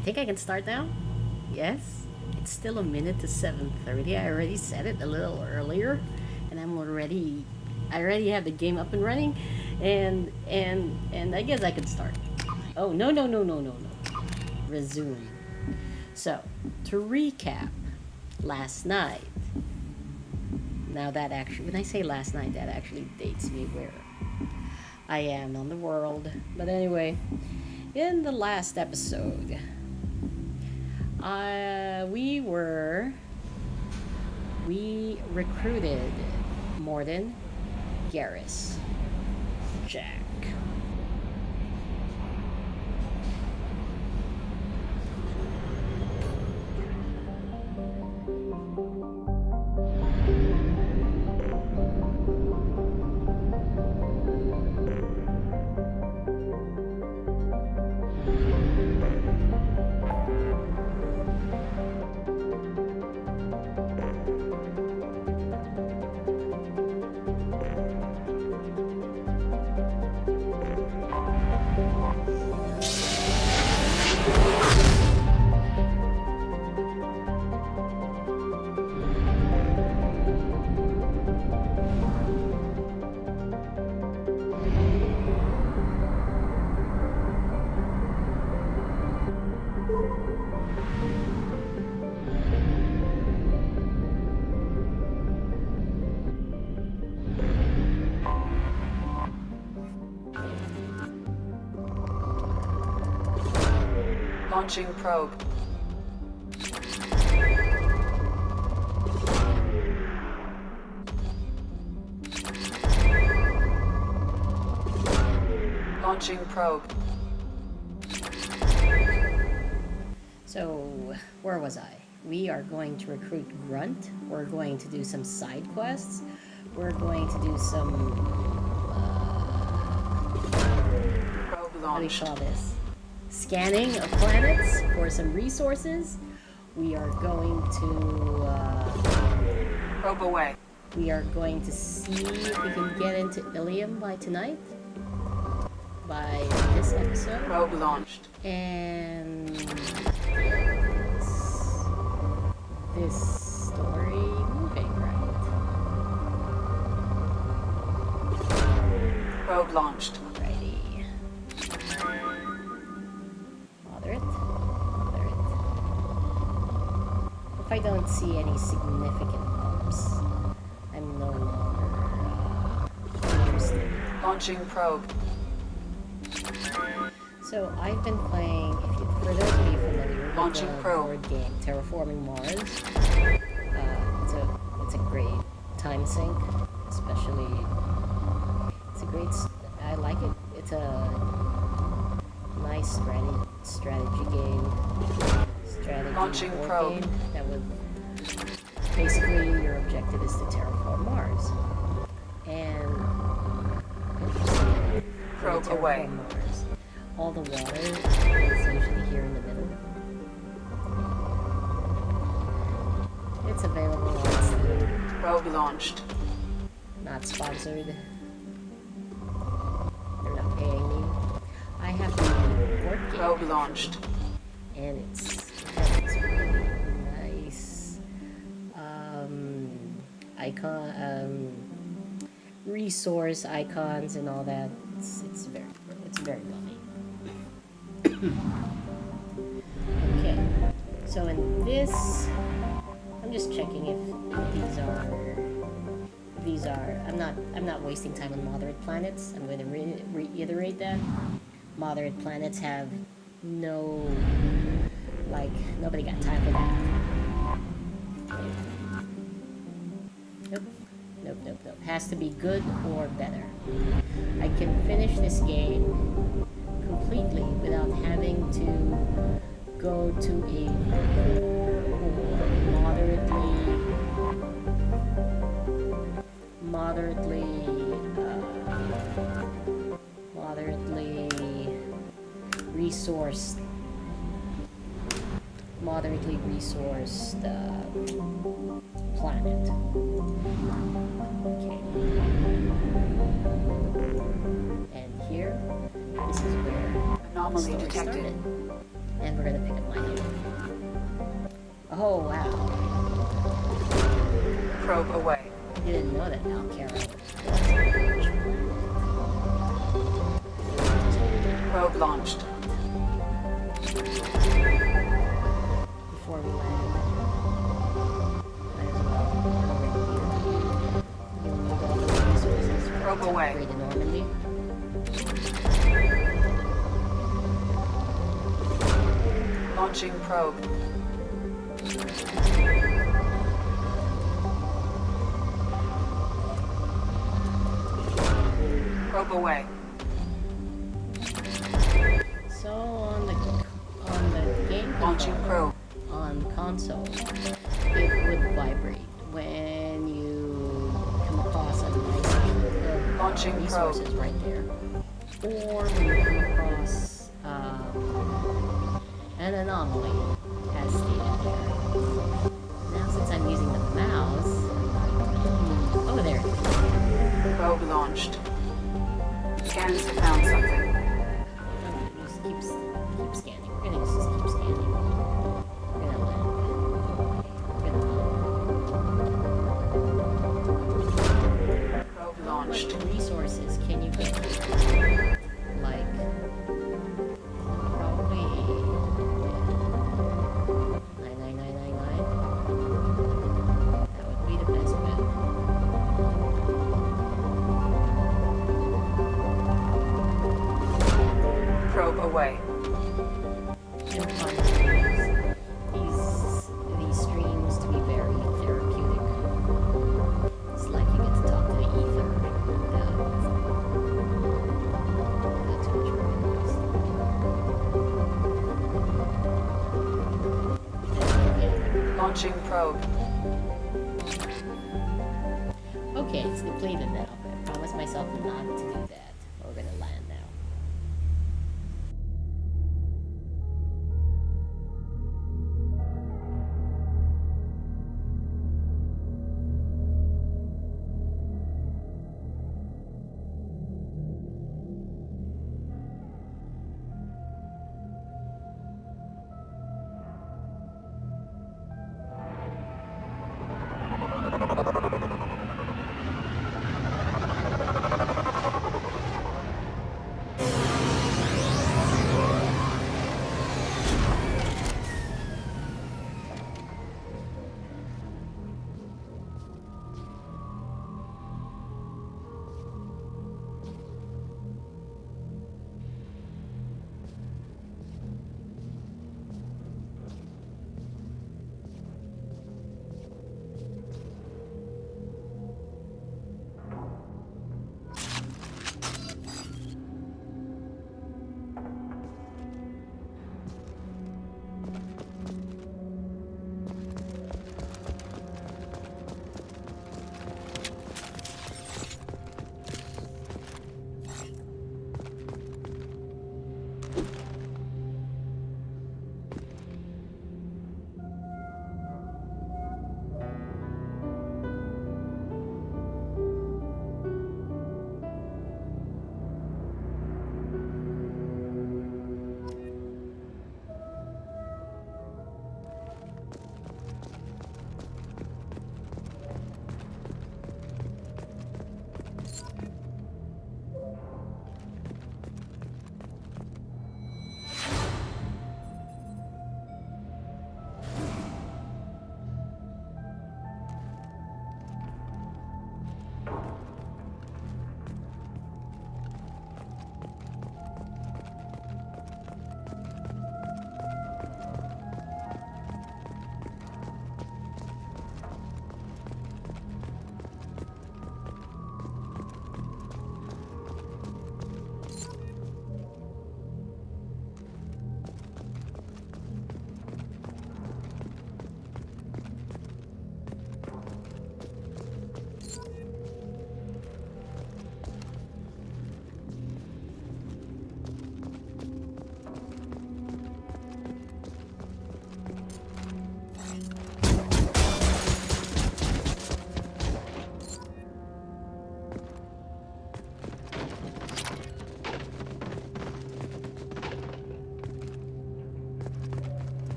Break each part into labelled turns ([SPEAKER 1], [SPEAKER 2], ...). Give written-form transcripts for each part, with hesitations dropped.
[SPEAKER 1] I think I can start now. Yes, it's still a minute to 7:30. I already said it a little earlier, and I already have the game up and running, and I guess I can start. Oh no no no no no no! Resume. So to recap, last night. Now that actually, when I say last night, that actually dates me where I am on the world. But anyway, in the last episode, we recruited Morden, Garrus, Jack.
[SPEAKER 2] Launching probe. Launching probe.
[SPEAKER 1] So, where was I? We are going to recruit Grunt. We're going to do some side quests. We're going to do some,
[SPEAKER 2] Probe
[SPEAKER 1] how do you
[SPEAKER 2] launched.
[SPEAKER 1] call this? Scanning of planets for some resources. We are going to,
[SPEAKER 2] Probe away.
[SPEAKER 1] we are going to see if we can get into Ilium by tonight. By this episode.
[SPEAKER 2] Probe launched.
[SPEAKER 1] And this story moving, right?
[SPEAKER 2] Probe launched.
[SPEAKER 1] Alrighty. Moderate. Moderate. If I don't see any significant bumps, I'm no longer interested.
[SPEAKER 2] Launching probe.
[SPEAKER 1] So I've been playing, for those of you familiar with
[SPEAKER 2] Launching
[SPEAKER 1] the
[SPEAKER 2] probe.
[SPEAKER 1] board game Terraforming Mars, it's a great time sink, especially, I like it. It's a nice strategy game,
[SPEAKER 2] Launching
[SPEAKER 1] board
[SPEAKER 2] probe.
[SPEAKER 1] game that would, basically your objective is to terraform Mars. And, interestingly,
[SPEAKER 2] Probe
[SPEAKER 1] terraform
[SPEAKER 2] away.
[SPEAKER 1] Mars, all the water is usually here in the middle. It's available on Steam.
[SPEAKER 2] Probe launched.
[SPEAKER 1] Not sponsored. They're not paying me. I have the board game.
[SPEAKER 2] Probe launched.
[SPEAKER 1] And it has this really nice resource icons and all that. It's very lovely. Okay, so in this, I'm just checking if these are. I'm not wasting time on moderate planets. I'm going to reiterate that moderate planets have nobody got time for that. Nope. Has to be good or better. I can finish this game completely without having to go to a poor or moderately resourced planet. Okay. And here, this is where the
[SPEAKER 2] Anomaly
[SPEAKER 1] story
[SPEAKER 2] detected.
[SPEAKER 1] started. And we're gonna pick up my name. Oh wow.
[SPEAKER 2] Probe away.
[SPEAKER 1] I didn't know that Alcara.
[SPEAKER 2] Probe launched.
[SPEAKER 1] Before we land. Might as well overview. You'll need all the resources for
[SPEAKER 2] Probe away.
[SPEAKER 1] upgrade to Normandy.
[SPEAKER 2] Launching probe. Probe away.
[SPEAKER 1] So on the game
[SPEAKER 2] Launching
[SPEAKER 1] controller,
[SPEAKER 2] probe.
[SPEAKER 1] on console, it would vibrate when you come across a nice peak of
[SPEAKER 2] Launching
[SPEAKER 1] resources
[SPEAKER 2] probe.
[SPEAKER 1] right there, or when you come across an anomaly, as stated there. Now, since I'm using the mouse, oh there, it is.
[SPEAKER 2] Probe launched. Scans have found something.
[SPEAKER 1] Just keep scanning. We're gonna just keep scanning. We're gonna land. We're gonna land.
[SPEAKER 2] Probe
[SPEAKER 1] How much
[SPEAKER 2] launched.
[SPEAKER 1] resources can you get? Like, probably 99999. That would be the best bet.
[SPEAKER 2] Probe away.
[SPEAKER 1] And find these streams to be very therapeutic. It's like you get to talk to the ether without too much noise.
[SPEAKER 2] Launching probe.
[SPEAKER 1] Okay, it's depleted now. I promised myself not to do that. We're gonna land now.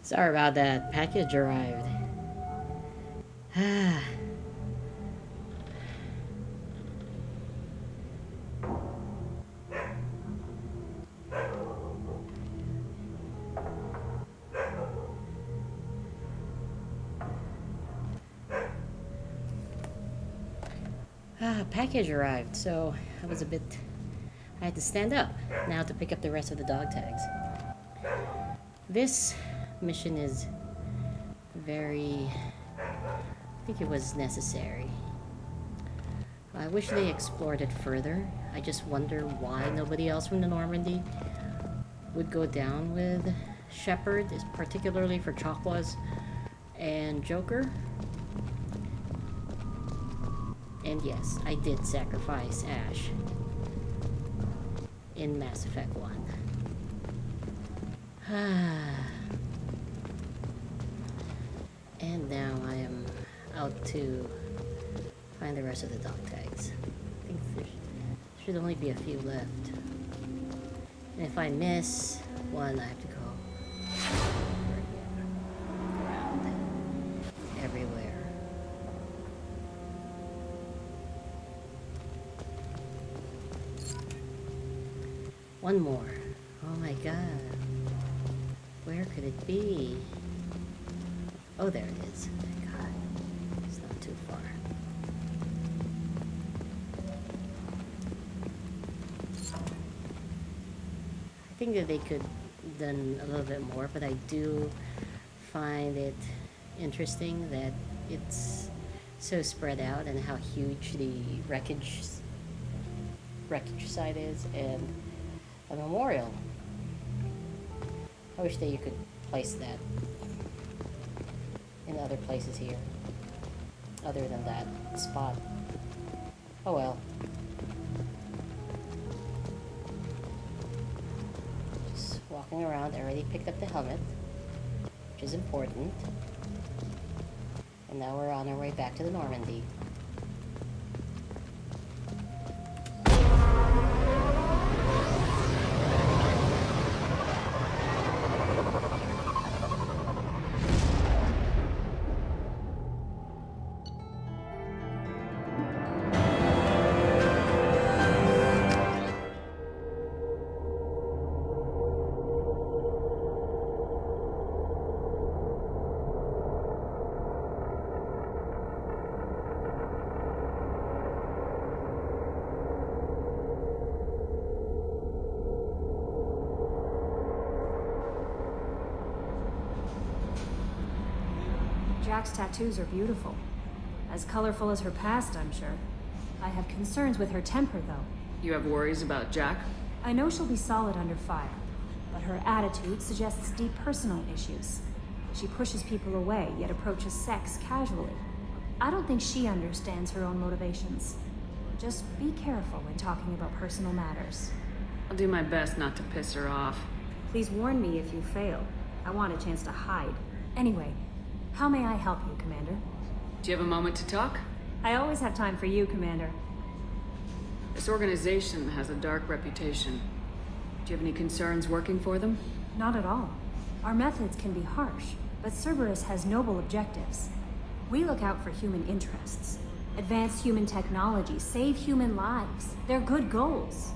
[SPEAKER 1] Sorry about that. Package arrived. Ah. Package arrived, so I had to stand up now to pick up the rest of the dog tags. This mission is I think it was necessary. I wish they explored it further. I just wonder why nobody else from the Normandy would go down with Shepard, particularly for Chokwas and Joker. And yes, I did sacrifice Ash in Mass Effect 1. And now I am out to find the rest of the dog tags. I think there should only be a few left. And if I miss one, I have to go around everywhere. One more. Oh my god. Where could it be? Oh, there it is. Thank God. It's not too far. I think that they could have done a little bit more, but I do find it interesting that it's so spread out and how huge the wreckage site is, and a memorial. I wish that you could place that in other places here, other than that spot. Oh well. Just walking around. I already picked up the helmet, which is important. And now we're on our way back to the Normandy.
[SPEAKER 3] Jack's tattoos are beautiful. As colorful as her past, I'm sure. I have concerns with her temper, though.
[SPEAKER 2] You have worries about Jack?
[SPEAKER 3] I know she'll be solid under fire, but her attitude suggests deep personal issues. She pushes people away, yet approaches sex casually. I don't think she understands her own motivations. Just be careful when talking about personal matters.
[SPEAKER 2] I'll do my best not to piss her off.
[SPEAKER 3] Please warn me if you fail. I want a chance to hide. Anyway, how may I help you, Commander?
[SPEAKER 2] Do you have a moment to talk?
[SPEAKER 3] I always have time for you, Commander.
[SPEAKER 2] This organization has a dark reputation. Do you have any concerns working for them?
[SPEAKER 3] Not at all. Our methods can be harsh, but Cerberus has noble objectives. We look out for human interests, advance human technology, save human lives. They're good goals.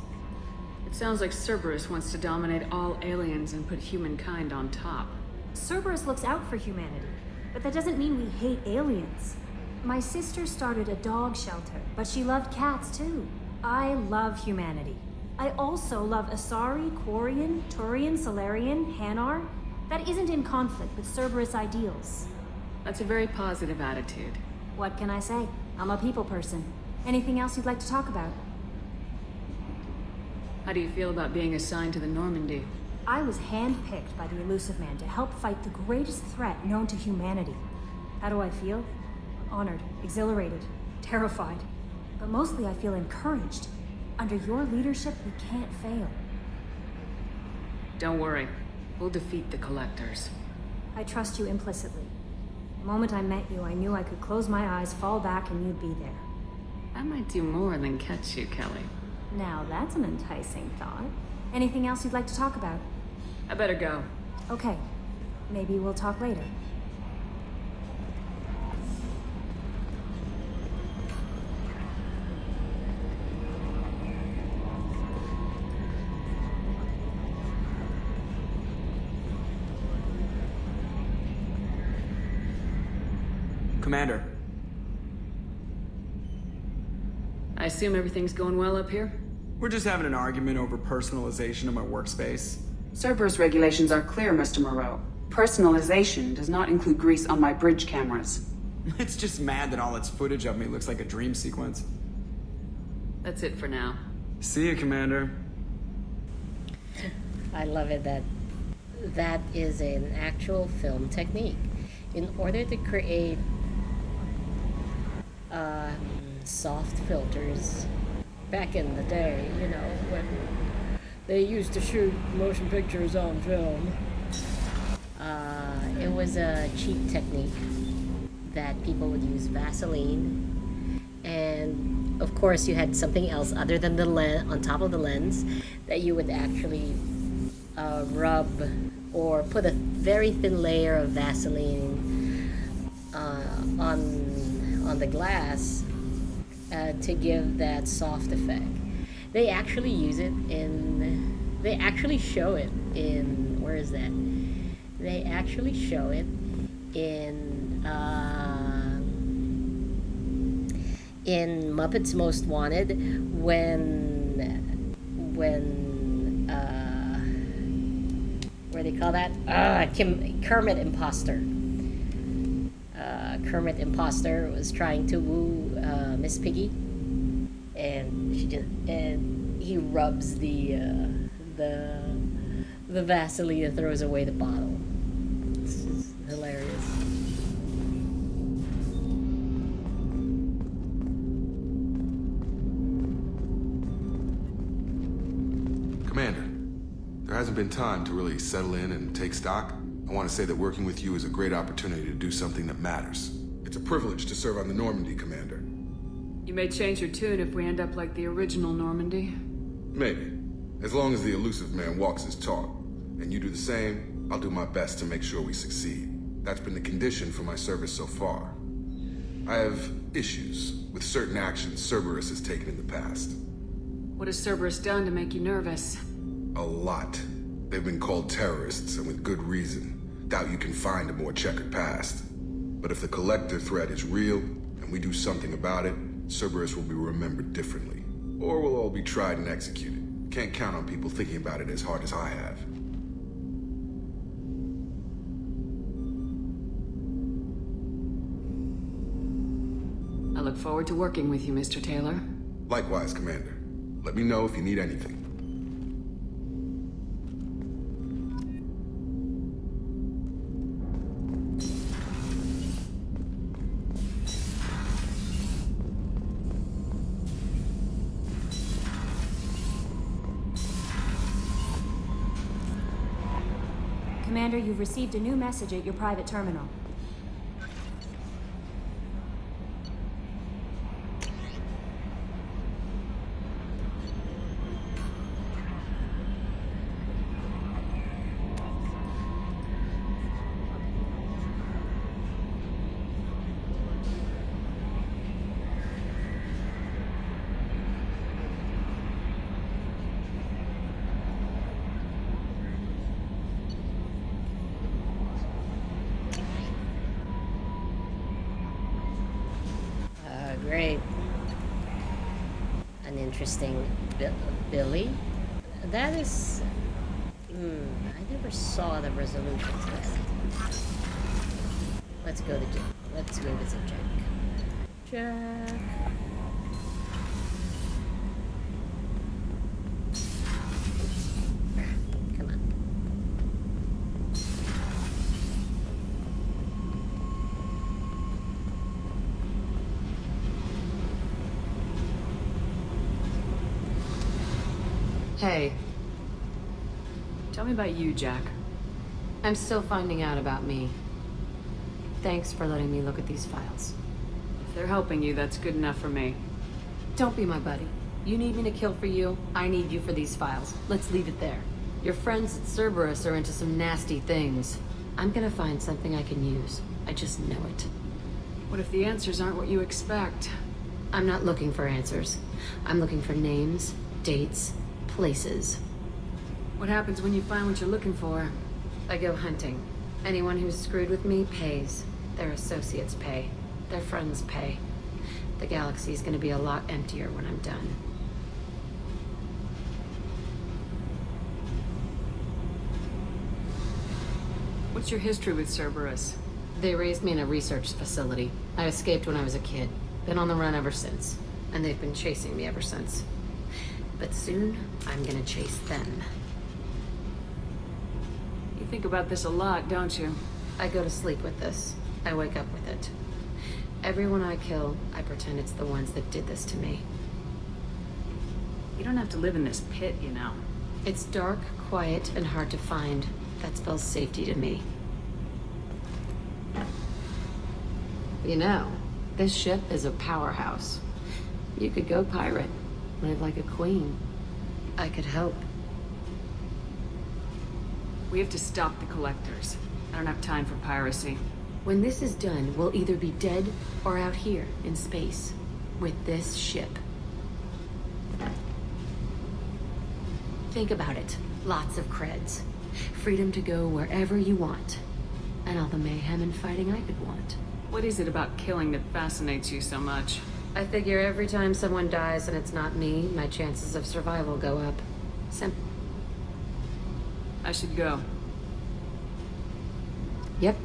[SPEAKER 2] It sounds like Cerberus wants to dominate all aliens and put humankind on top.
[SPEAKER 3] Cerberus looks out for humanity, but that doesn't mean we hate aliens. My sister started a dog shelter, but she loved cats too. I love humanity. I also love Asari, Quarian, Turian, Solarian, Hanar. That isn't in conflict with Cerberus ideals.
[SPEAKER 2] That's a very positive attitude.
[SPEAKER 3] What can I say? I'm a people person. Anything else you'd like to talk about?
[SPEAKER 2] How do you feel about being assigned to the Normandy?
[SPEAKER 3] I was handpicked by the Elusive Man to help fight the greatest threat known to humanity. How do I feel? Honored, exhilarated, terrified. But mostly I feel encouraged. Under your leadership, we can't fail.
[SPEAKER 2] Don't worry. We'll defeat the Collectors.
[SPEAKER 3] I trust you implicitly. The moment I met you, I knew I could close my eyes, fall back, and you'd be there.
[SPEAKER 2] I might do more than catch you, Kelly.
[SPEAKER 3] Now that's an enticing thought. Anything else you'd like to talk about?
[SPEAKER 2] I better go.
[SPEAKER 3] Okay. Maybe we'll talk later.
[SPEAKER 4] Commander.
[SPEAKER 2] I assume everything's going well up here?
[SPEAKER 4] We're just having an argument over personalization of my workspace.
[SPEAKER 5] Cerberus regulations are clear, Mr. Moreau. Personalization does not include grease on my bridge cameras.
[SPEAKER 4] It's just mad that all its footage of me looks like a dream sequence.
[SPEAKER 2] That's it for now.
[SPEAKER 4] See you, Commander.
[SPEAKER 1] I love it that that is an actual film technique. In order to create soft filters, back in the day, you know, when they used to shoot motion pictures on film, it was a cheap technique that people would use Vaseline, and of course you had something else other than the lens on top of the lens that you would actually rub or put a very thin layer of Vaseline on the glass to give that soft effect. They actually use it in. They actually show it in. Where is that? They actually show it in Muppets Most Wanted when what do they call that? Kermit Imposter. Kermit Imposter was trying to woo Miss Piggy, and he rubs the Vaseline and throws away the bottle. This is hilarious.
[SPEAKER 6] Commander, there hasn't been time to really settle in and take stock. I want to say that working with you is a great opportunity to do something that matters. It's a privilege to serve on the Normandy, Commander.
[SPEAKER 2] You may change your tune if we end up like the original Normandy.
[SPEAKER 6] Maybe. As long as the elusive man walks his talk, and you do the same, I'll do my best to make sure we succeed. That's been the condition for my service so far. I have issues with certain actions Cerberus has taken in the past.
[SPEAKER 2] What has Cerberus done to make you nervous?
[SPEAKER 6] A lot. They've been called terrorists, and with good reason. Doubt you can find a more checkered past. But if the collector threat is real, and we do something about it, Cerberus will be remembered differently. Or we'll all be tried and executed. Can't count on people thinking about it as hard as I have.
[SPEAKER 2] I look forward to working with you, Mr. Taylor.
[SPEAKER 6] Likewise, Commander. Let me know if you need anything.
[SPEAKER 3] Commander, you've received a new message at your private terminal.
[SPEAKER 1] Great. An interesting Billy. That is... I never saw the resolution to that. Let's go visit Jack. Jack. Come on.
[SPEAKER 7] Hey,
[SPEAKER 2] Tell me about you, Jack.
[SPEAKER 7] I'm still finding out about me. Thanks for letting me look at these files.
[SPEAKER 2] If they're helping you, that's good enough for me.
[SPEAKER 7] Don't be my buddy. You need me to kill for you, I need you for these files. Let's leave it there. Your friends at Cerberus are into some nasty things. I'm gonna find something I can use. I just know it.
[SPEAKER 2] What if the answers aren't what you expect?
[SPEAKER 7] I'm not looking for answers. I'm looking for names, dates, places.
[SPEAKER 2] What happens when you find what you're looking for?
[SPEAKER 7] I go hunting. Anyone who's screwed with me pays. Their associates pay. Their friends pay. The galaxy's gonna be a lot emptier when I'm done.
[SPEAKER 2] What's your history with Cerberus?
[SPEAKER 7] They raised me in a research facility. I escaped when I was a kid. Been on the run ever since. And they've been chasing me ever since. But soon, I'm gonna chase them.
[SPEAKER 2] You think about this a lot, don't you?
[SPEAKER 7] I go to sleep with this. I wake up with it. Everyone I kill, I pretend it's the ones that did this to me.
[SPEAKER 2] You don't have to live in this pit, you know.
[SPEAKER 7] It's dark, quiet, and hard to find. That spells safety to me. You know, this ship is a powerhouse. You could go pirate, live like a queen. I could help.
[SPEAKER 2] We have to stop the collectors. I don't have time for piracy.
[SPEAKER 7] When this is done, we'll either be dead or out here in space with this ship. Think about it. Lots of creds. Freedom to go wherever you want. And all the mayhem and fighting I could want.
[SPEAKER 2] What is it about killing that fascinates you so much?
[SPEAKER 7] I figure every time someone dies and it's not me, my chances of survival go up.
[SPEAKER 2] I should go.
[SPEAKER 7] Yep.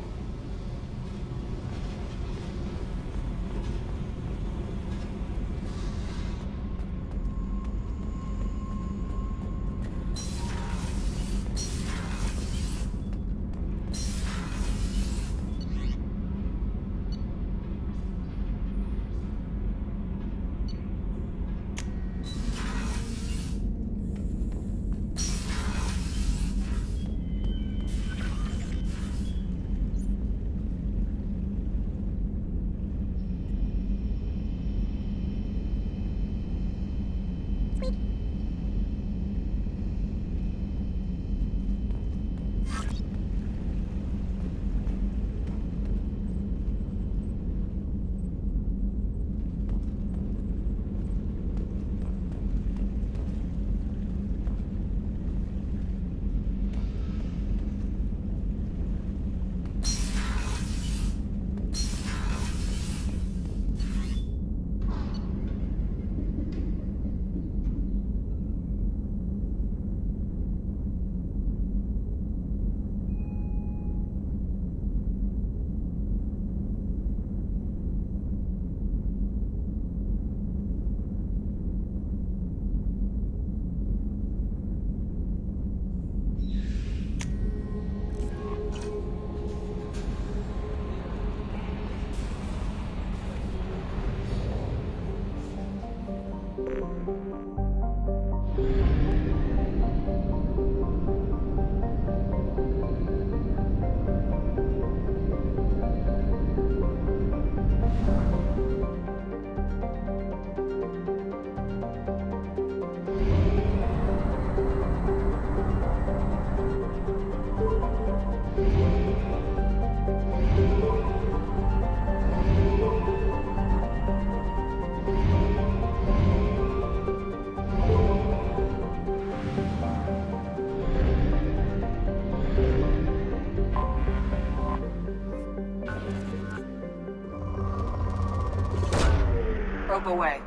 [SPEAKER 5] Probe away.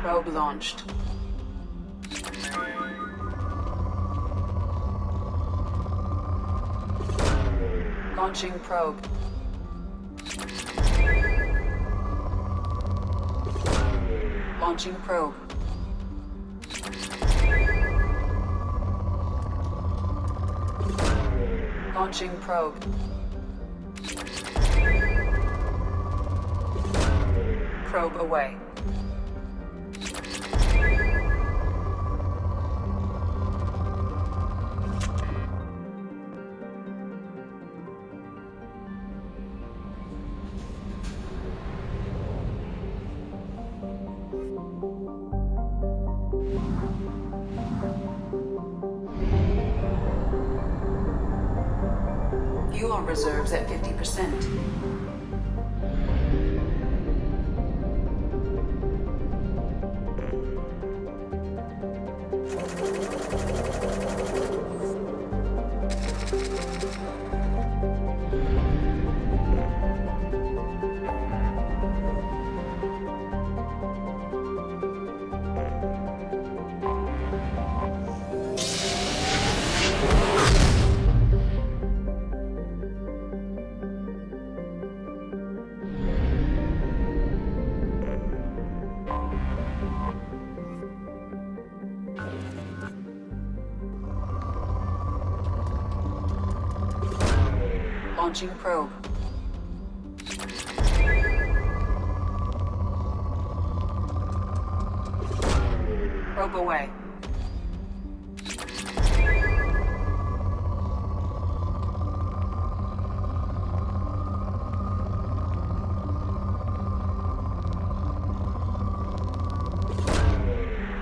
[SPEAKER 5] Probe launched. Launching probe. Launching probe. Launching probe. Probe away. Fuel reserves at 50%. Launching probe. Probe away.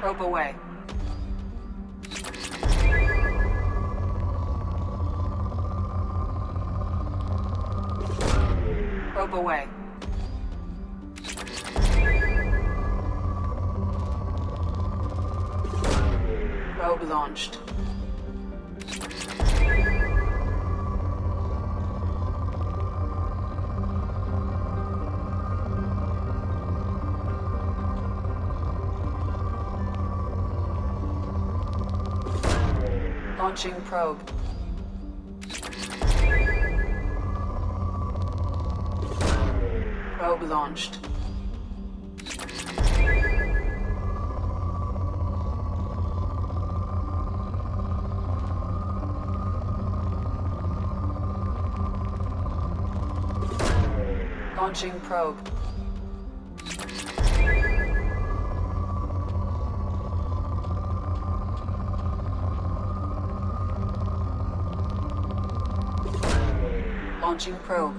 [SPEAKER 5] Probe away. Probe away. Probe launched. Launching probe. Probe launched. Launching probe. Launching probe.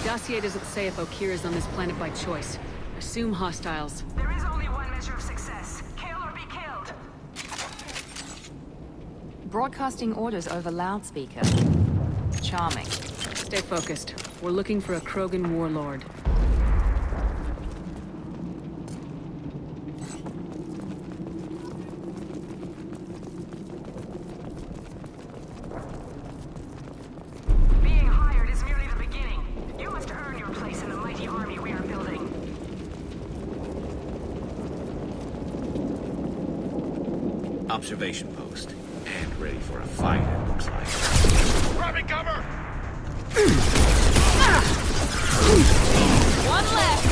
[SPEAKER 2] Dossier doesn't say if Okir is on this planet by choice. Assume hostiles.
[SPEAKER 8] There is only one measure of success. Kill or be killed.
[SPEAKER 9] Broadcasting orders over loudspeaker. Charming.
[SPEAKER 2] Stay focused. We're looking for a Krogan warlord.
[SPEAKER 8] Being hired is merely the beginning. You must earn your place in the mighty army we are building.
[SPEAKER 10] Observation post. And ready for a fight, it looks like. Grabbing cover!
[SPEAKER 9] One left!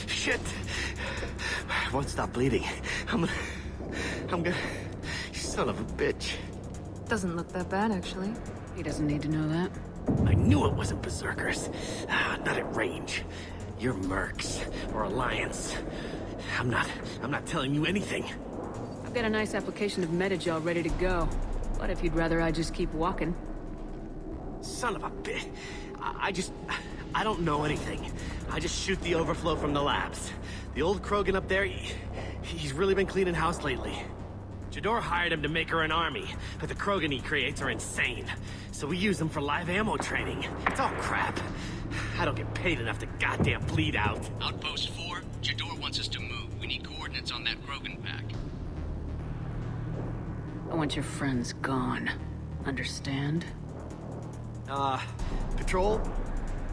[SPEAKER 10] Shit! I won't stop bleeding. I'm gonna... You son of a bitch.
[SPEAKER 9] Doesn't look that bad, actually.
[SPEAKER 2] He doesn't need to know that.
[SPEAKER 10] I knew it wasn't Berserkers. Not at range. You're Mercs, or Alliance. I'm not telling you anything.
[SPEAKER 2] I've got a nice application of metagel ready to go. But if you'd rather I just keep walking.
[SPEAKER 10] Son of a bitch. I don't know anything. I just shoot the overflow from the labs. The old Krogan up there, he's really been cleaning house lately. Jador hired him to make her an army, but the Krogan he creates are insane. So we use them for live ammo training. It's all crap. I don't get paid enough to goddamn bleed out.
[SPEAKER 11] Outpost 4, Jador wants us to move. We need coordinates on that Krogan pack.
[SPEAKER 2] I want your friends gone. Understand?
[SPEAKER 10] Patrol?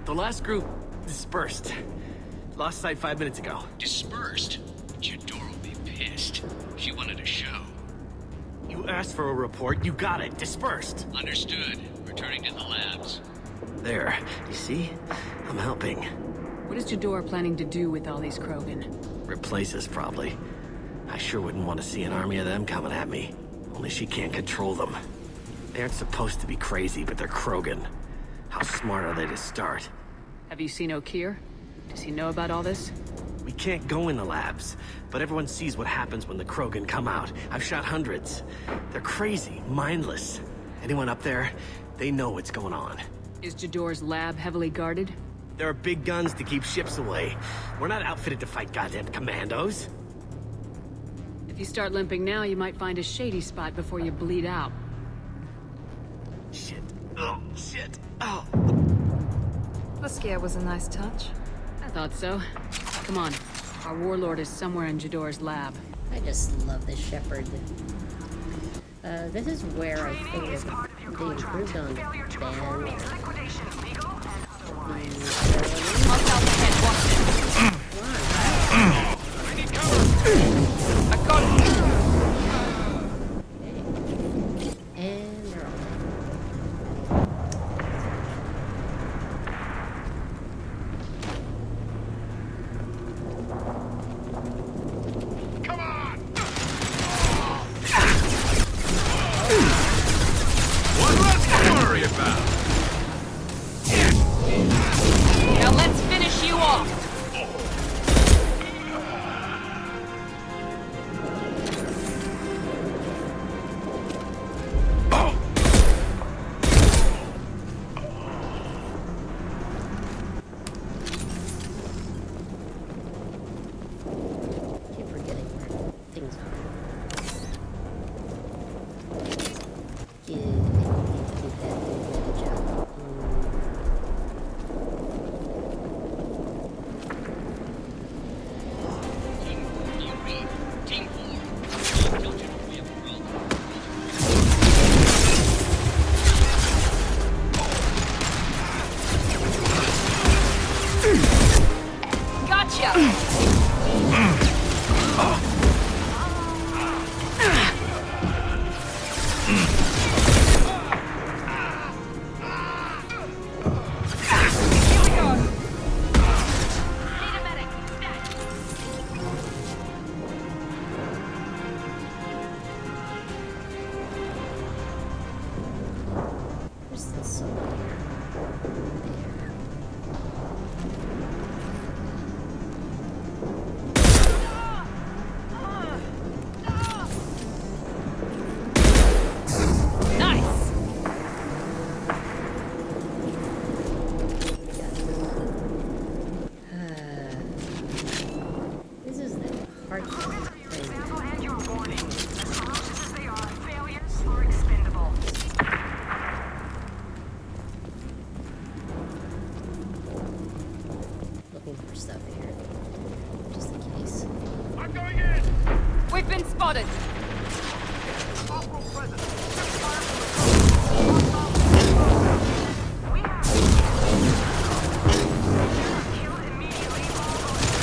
[SPEAKER 10] The last group dispersed. Lost sight 5 minutes ago.
[SPEAKER 11] Dispersed? Jador will be pissed. She wanted a show.
[SPEAKER 10] You asked for a report, you got it. Dispersed.
[SPEAKER 11] Understood. Returning to the labs.
[SPEAKER 10] There. You see? I'm helping.
[SPEAKER 2] What is Jador planning to do with all these Krogan?
[SPEAKER 10] Replace us, probably. I sure wouldn't want to see an army of them coming at me. Only she can't control them. They aren't supposed to be crazy, but they're Krogan. How smart are they to start?
[SPEAKER 2] Have you seen O'Keir? Does he know about all this?
[SPEAKER 10] We can't go in the labs, but everyone sees what happens when the Krogan come out. I've shot hundreds. They're crazy, mindless. Anyone up there, they know what's going on.
[SPEAKER 2] Is Jador's lab heavily guarded?
[SPEAKER 10] There are big guns to keep ships away. We're not outfitted to fight goddamn commandos.
[SPEAKER 2] If you start limping now, you might find a shady spot before you bleed out.
[SPEAKER 10] Shit. Oh, shit. Oh.
[SPEAKER 9] The scare was a nice touch.
[SPEAKER 2] I thought so. Come on. Our warlord is somewhere in Jador's lab.
[SPEAKER 1] I just love this shepherd. This is where I think they improved on Ben.
[SPEAKER 9] I got it!
[SPEAKER 1] And they're on.
[SPEAKER 11] Come on!
[SPEAKER 12] One less to worry about.
[SPEAKER 9] Now let's finish you off!
[SPEAKER 1] Keep forgetting where things are. Yeah, I think that did a good job.
[SPEAKER 11] Team 4, do you read? Team 4. Kill Jador. We have a problem.
[SPEAKER 9] Gotcha! Here we go! Need a medic!
[SPEAKER 1] Where's the soul here? There.
[SPEAKER 9] Nice!
[SPEAKER 1] This is the hard thing.
[SPEAKER 8] Example and your warning. As ferocious as they are, failures are expendable.
[SPEAKER 1] Looking for stuff here. Just in case.
[SPEAKER 12] I'm going in!
[SPEAKER 9] We've been spotted!
[SPEAKER 8] We have kill immediately all those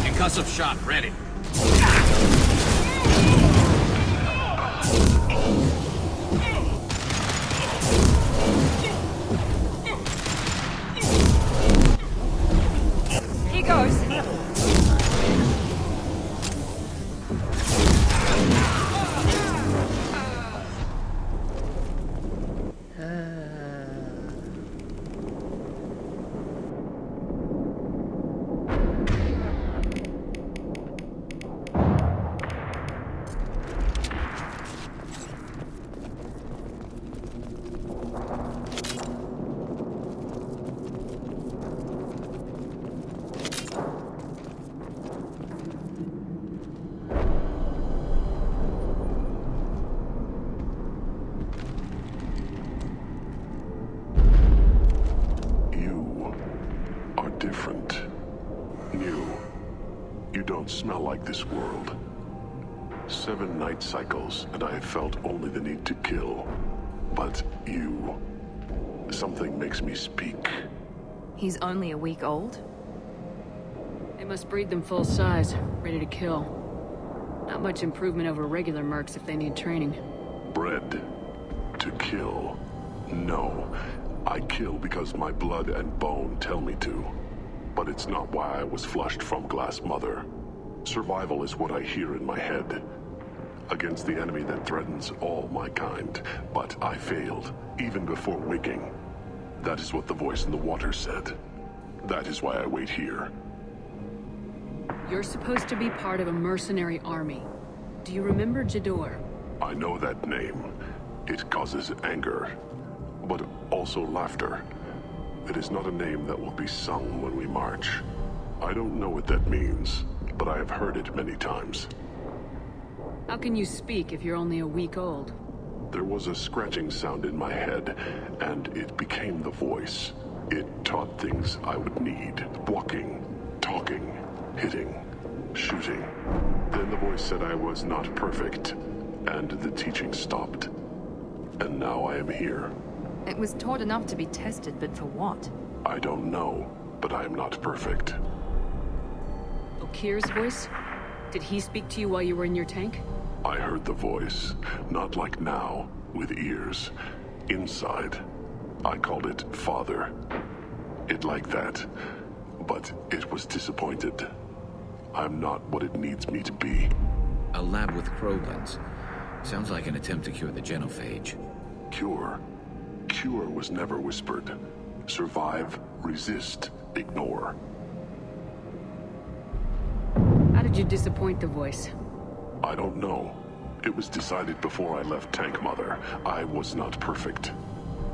[SPEAKER 12] Concussive shot ready.
[SPEAKER 9] Here goes!
[SPEAKER 13] You don't smell like this world. 7 night cycles, and I have felt only the need to kill. But you... Something makes me speak.
[SPEAKER 14] He's only a week old?
[SPEAKER 2] They must breed them full size, ready to kill. Not much improvement over regular mercs if they need training.
[SPEAKER 13] Bred to kill. No. I kill because my blood and bone tell me to. But it's not why I was flushed from Glass Mother. Survival is what I hear in my head. Against the enemy that threatens all my kind. But I failed, even before waking. That is what the voice in the water said. That is why I wait here.
[SPEAKER 2] You're supposed to be part of a mercenary army. Do you remember Jador?
[SPEAKER 13] I know that name. It causes anger, but also laughter. It is not a name that will be sung when we march. I don't know what that means, but I have heard it many times.
[SPEAKER 2] How can you speak if you're only a week old?
[SPEAKER 13] There was a scratching sound in my head, and it became the voice. It taught things I would need. Walking, talking, hitting, shooting. Then the voice said I was not perfect, and the teaching stopped. And now I am here.
[SPEAKER 14] It was taught enough to be tested, but for what?
[SPEAKER 13] I don't know, but I am not perfect.
[SPEAKER 2] Okir's voice? Did he speak to you while you were in your tank?
[SPEAKER 13] I heard the voice, not like now, with ears. Inside. I called it Father. It like that, but it was disappointed. I'm not what it needs me to be.
[SPEAKER 15] A lab with Krogans. Sounds like an attempt to cure the genophage.
[SPEAKER 13] Cure? Cure was never whispered. Survive, resist, ignore.
[SPEAKER 2] How did you disappoint the voice?
[SPEAKER 13] I don't know. It was decided before I left Tank Mother. I was not perfect.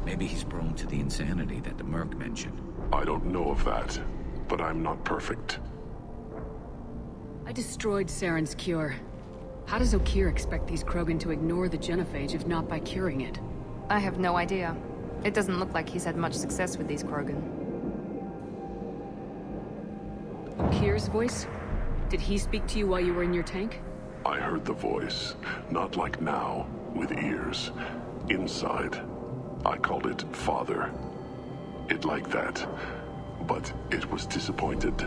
[SPEAKER 15] Maybe he's prone to the insanity that the Merc mentioned.
[SPEAKER 13] I don't know of that, but I'm not perfect.
[SPEAKER 2] I destroyed Saren's cure. How does Okir expect these Krogan to ignore the genophage if not by curing it?
[SPEAKER 14] I have no idea. It doesn't look like he's had much success with these Krogan.
[SPEAKER 2] Okir's voice? Did he speak to you while you were in your tank?
[SPEAKER 13] I heard the voice, not like now, with ears. Inside. I called it Father. It like that, but it was disappointed.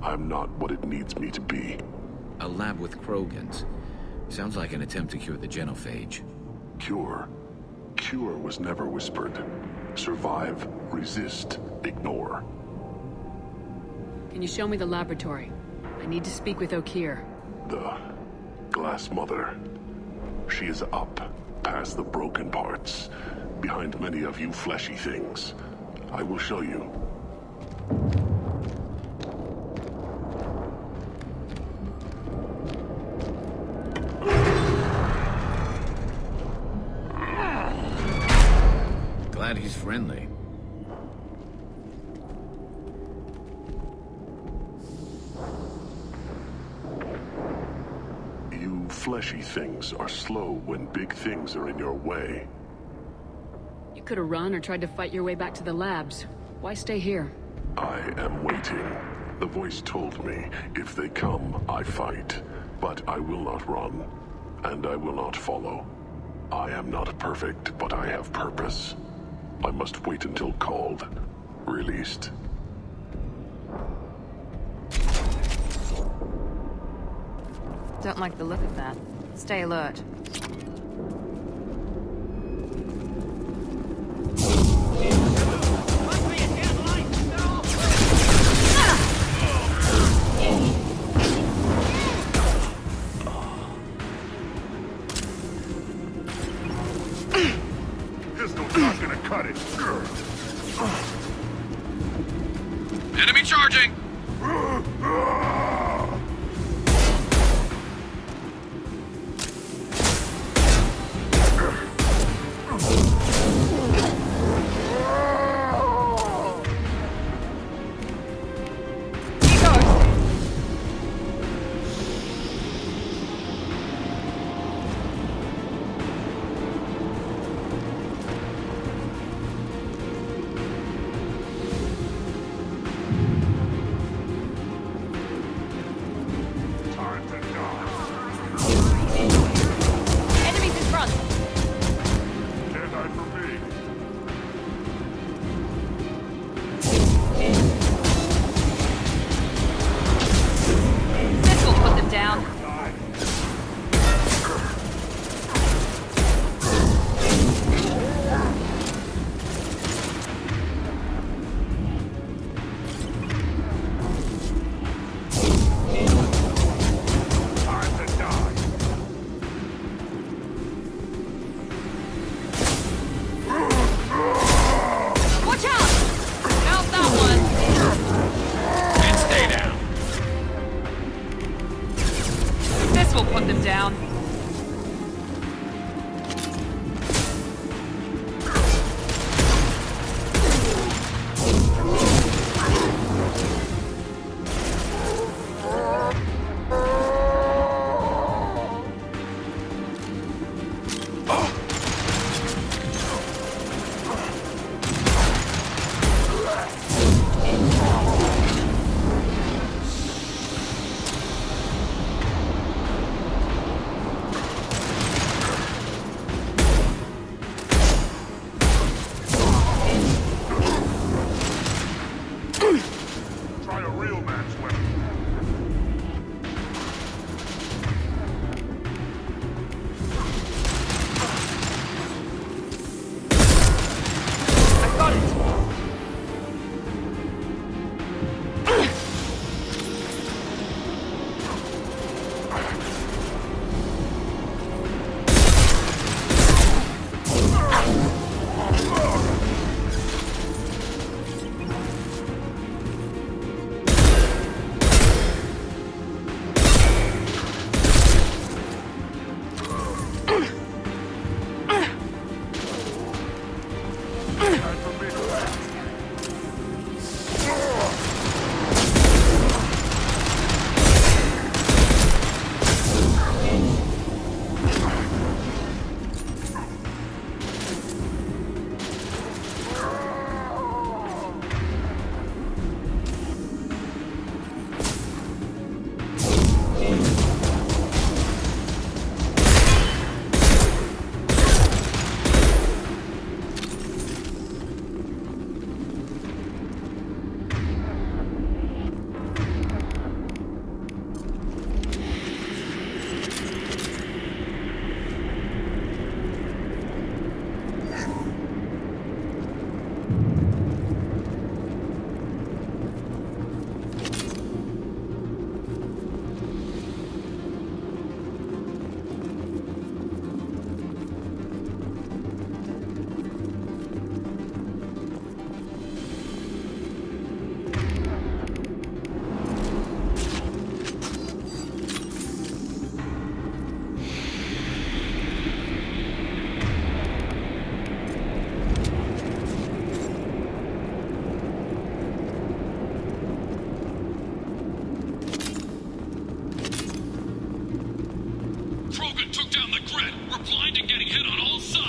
[SPEAKER 13] I'm not what it needs me to be.
[SPEAKER 15] A lab with Krogans. Sounds like an attempt to cure the genophage.
[SPEAKER 13] Cure? Cure was never whispered. Survive, resist, ignore.
[SPEAKER 2] Can you show me the laboratory? I need to speak with Okir.
[SPEAKER 13] The Glass Mother. She is up, past the broken parts, behind many of you fleshy things. I will show you.
[SPEAKER 15] Glad he's friendly.
[SPEAKER 13] You fleshy things are slow when big things are in your way.
[SPEAKER 2] You could have run or tried to fight your way back to the labs. Why stay here?
[SPEAKER 13] I am waiting. The voice told me, if they come, I fight. But I will not run, and I will not follow. I am not perfect, but I have purpose. I must wait until called, released.
[SPEAKER 14] Don't like the look of that. Stay alert.
[SPEAKER 13] Pistol's not gonna cut it.
[SPEAKER 12] Enemy charging!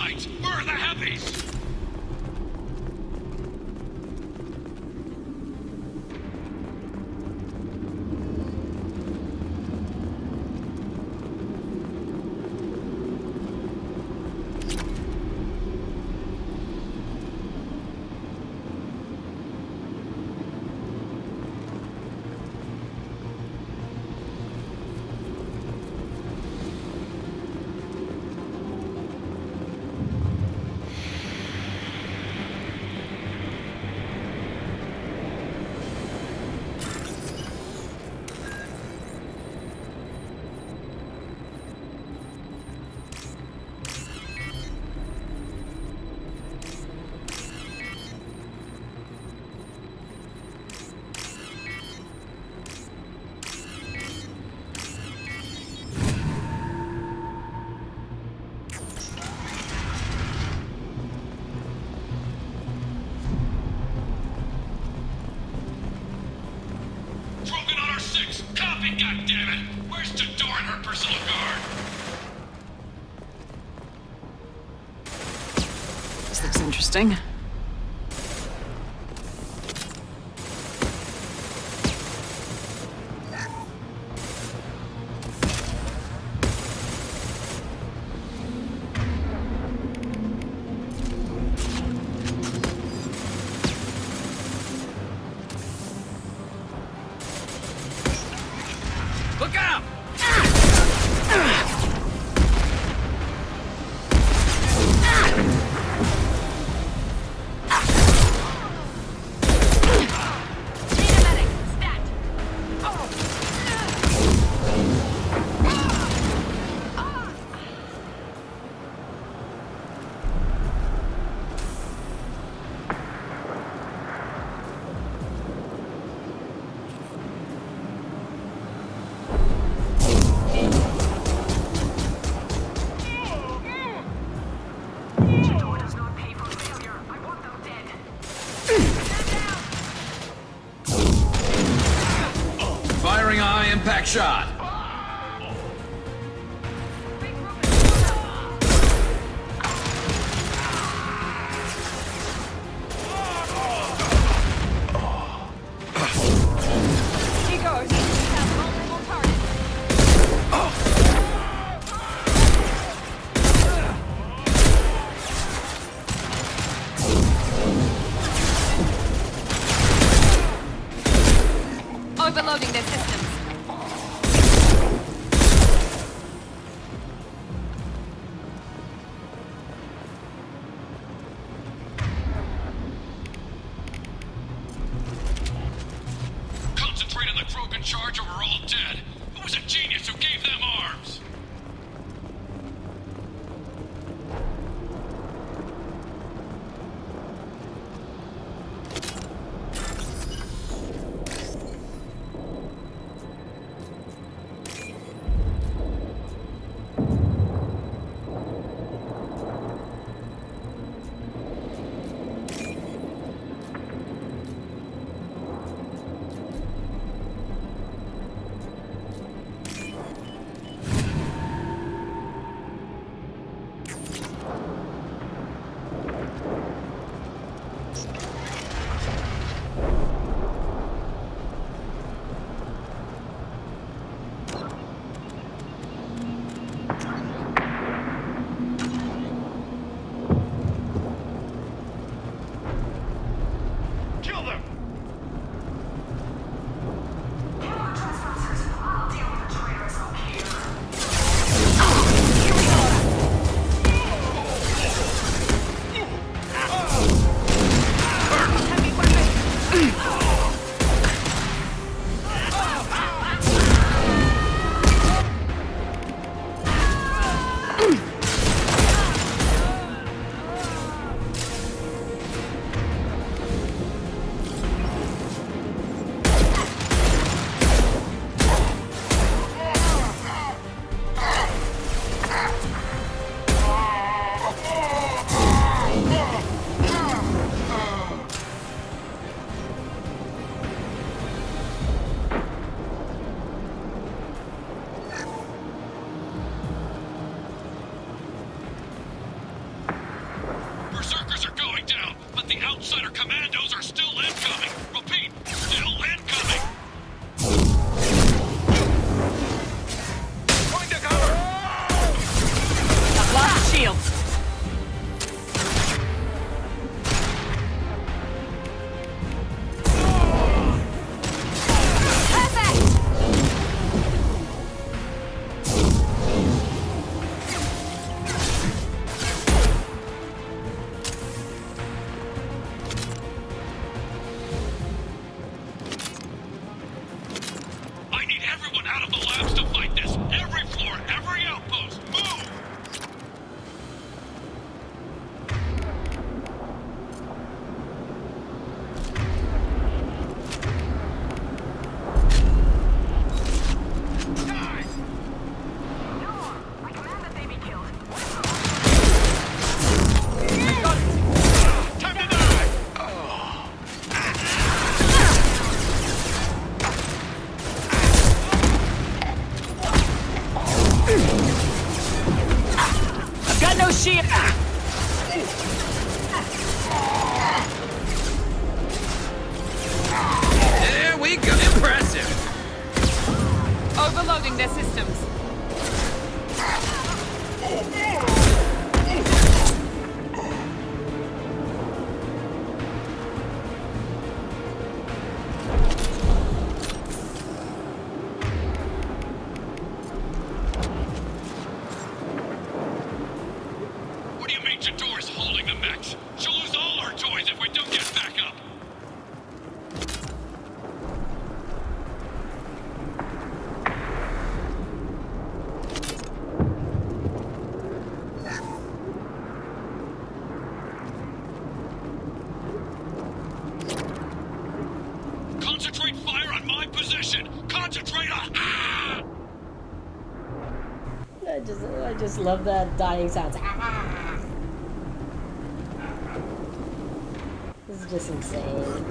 [SPEAKER 12] sight! We're the heavies! Krogan on our 6! Copy, goddammit! Where's Tador and her personal guard?
[SPEAKER 2] This looks interesting.
[SPEAKER 12] Look out!
[SPEAKER 8] Tador does not pay for failure. I want them dead.
[SPEAKER 12] Firing a high-impact shot.
[SPEAKER 14] He goes. Have vulnerable target. Overloading their systems.
[SPEAKER 12] Concentrate on the Krogan charge or we're all dead. Who was a genius who gave them arms? Outsider commandos are still incoming. Repeat, still incoming.
[SPEAKER 10] Going to cover! I've lost shields!
[SPEAKER 12] I need everyone out of the labs to fight this. Every floor, every outpost, move!
[SPEAKER 10] I've got no shield!
[SPEAKER 15] There we go. Impressive.
[SPEAKER 14] Overloading their systems.
[SPEAKER 12] What do you mean Jador's holding the mechs? She'll lose all her toys if we don't get back up. Concentrate fire on my position! Concentrate on... Ah!
[SPEAKER 1] I just love that dying sounds. Ah! This is just insane.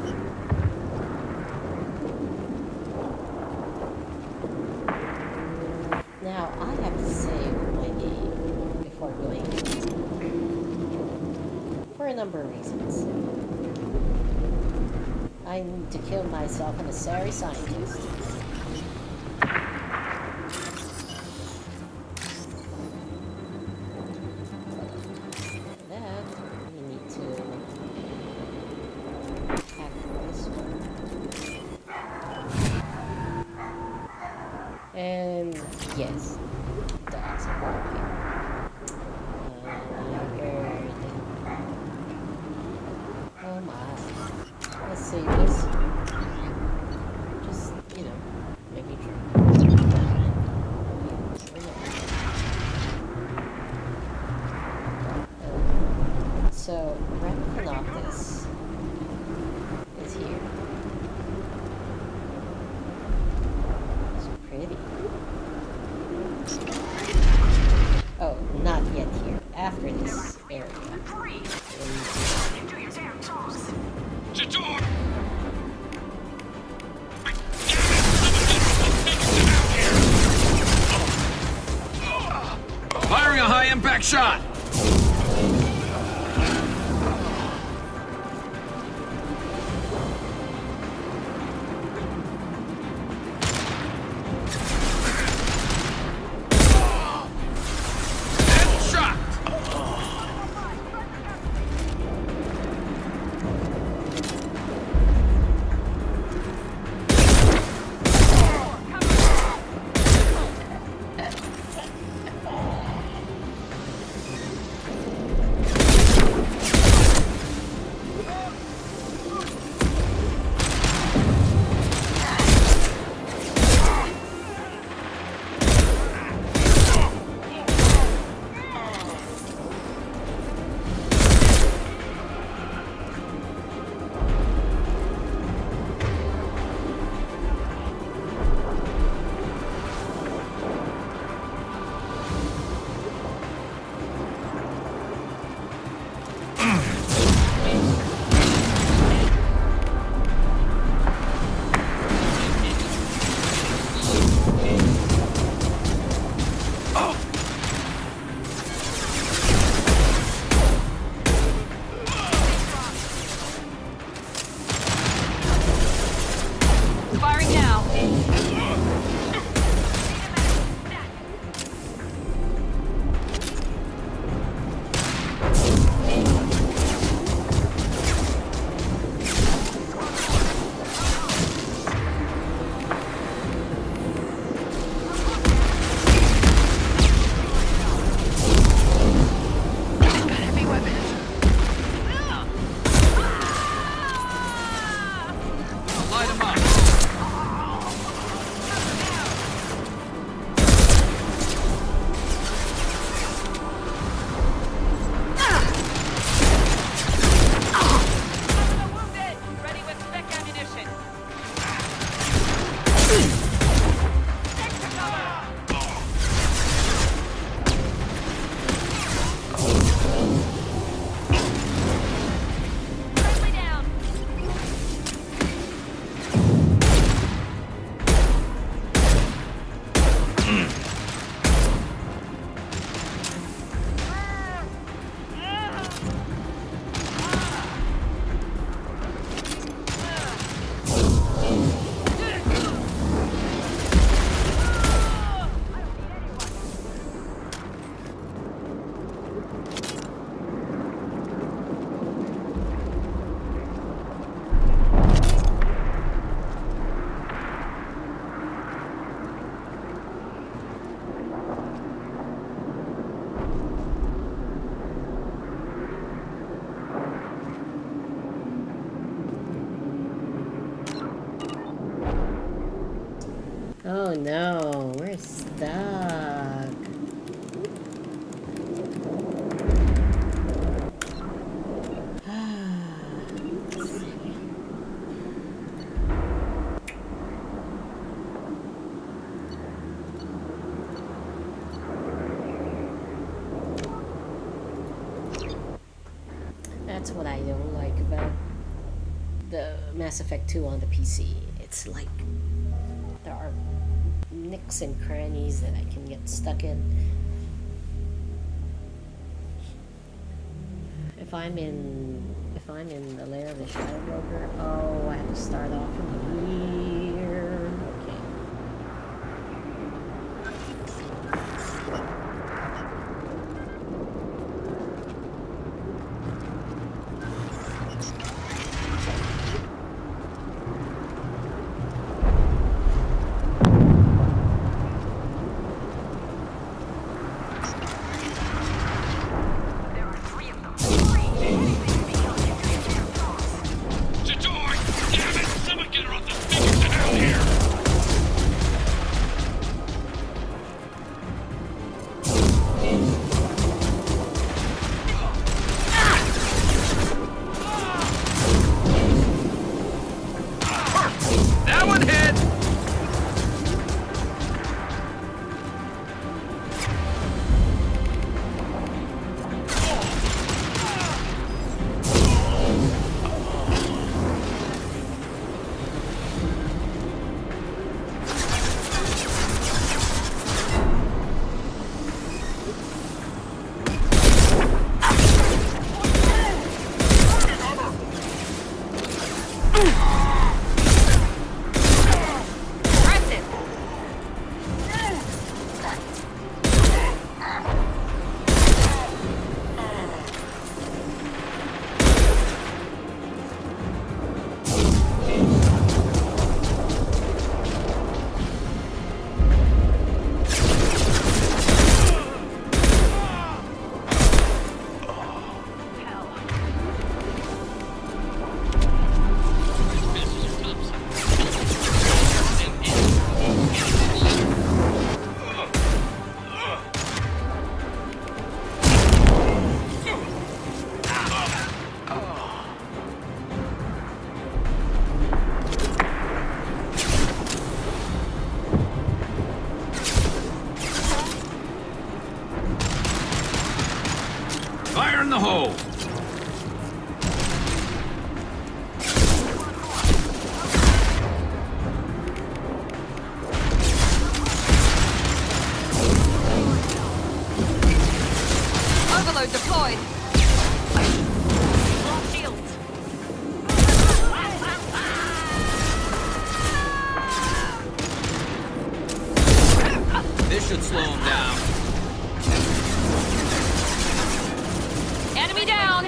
[SPEAKER 1] Now I have to save my game before going for a number of reasons. I need to kill myself and a sorry scientist. For that, we need to hack this one. And yes, dogs are barking. Oh my. Let's save this. Just, you know, making sure. So, Raphanoptis is here. It's pretty. Oh, not yet here. After this area.
[SPEAKER 12] Jador!
[SPEAKER 15] Firing a high-impact shot. Headshot.
[SPEAKER 1] Oh no, we're stuck. That's what I don't like about the Mass Effect 2 on the PC. It's like there are nicks and crannies that I can get stuck in. If I'm in the lair of the Shadow Broker, oh, I have to start off from here. Okay.
[SPEAKER 15] Fire in the hole!
[SPEAKER 14] Overload deployed.
[SPEAKER 15] This should slow him down.
[SPEAKER 14] Enemy down.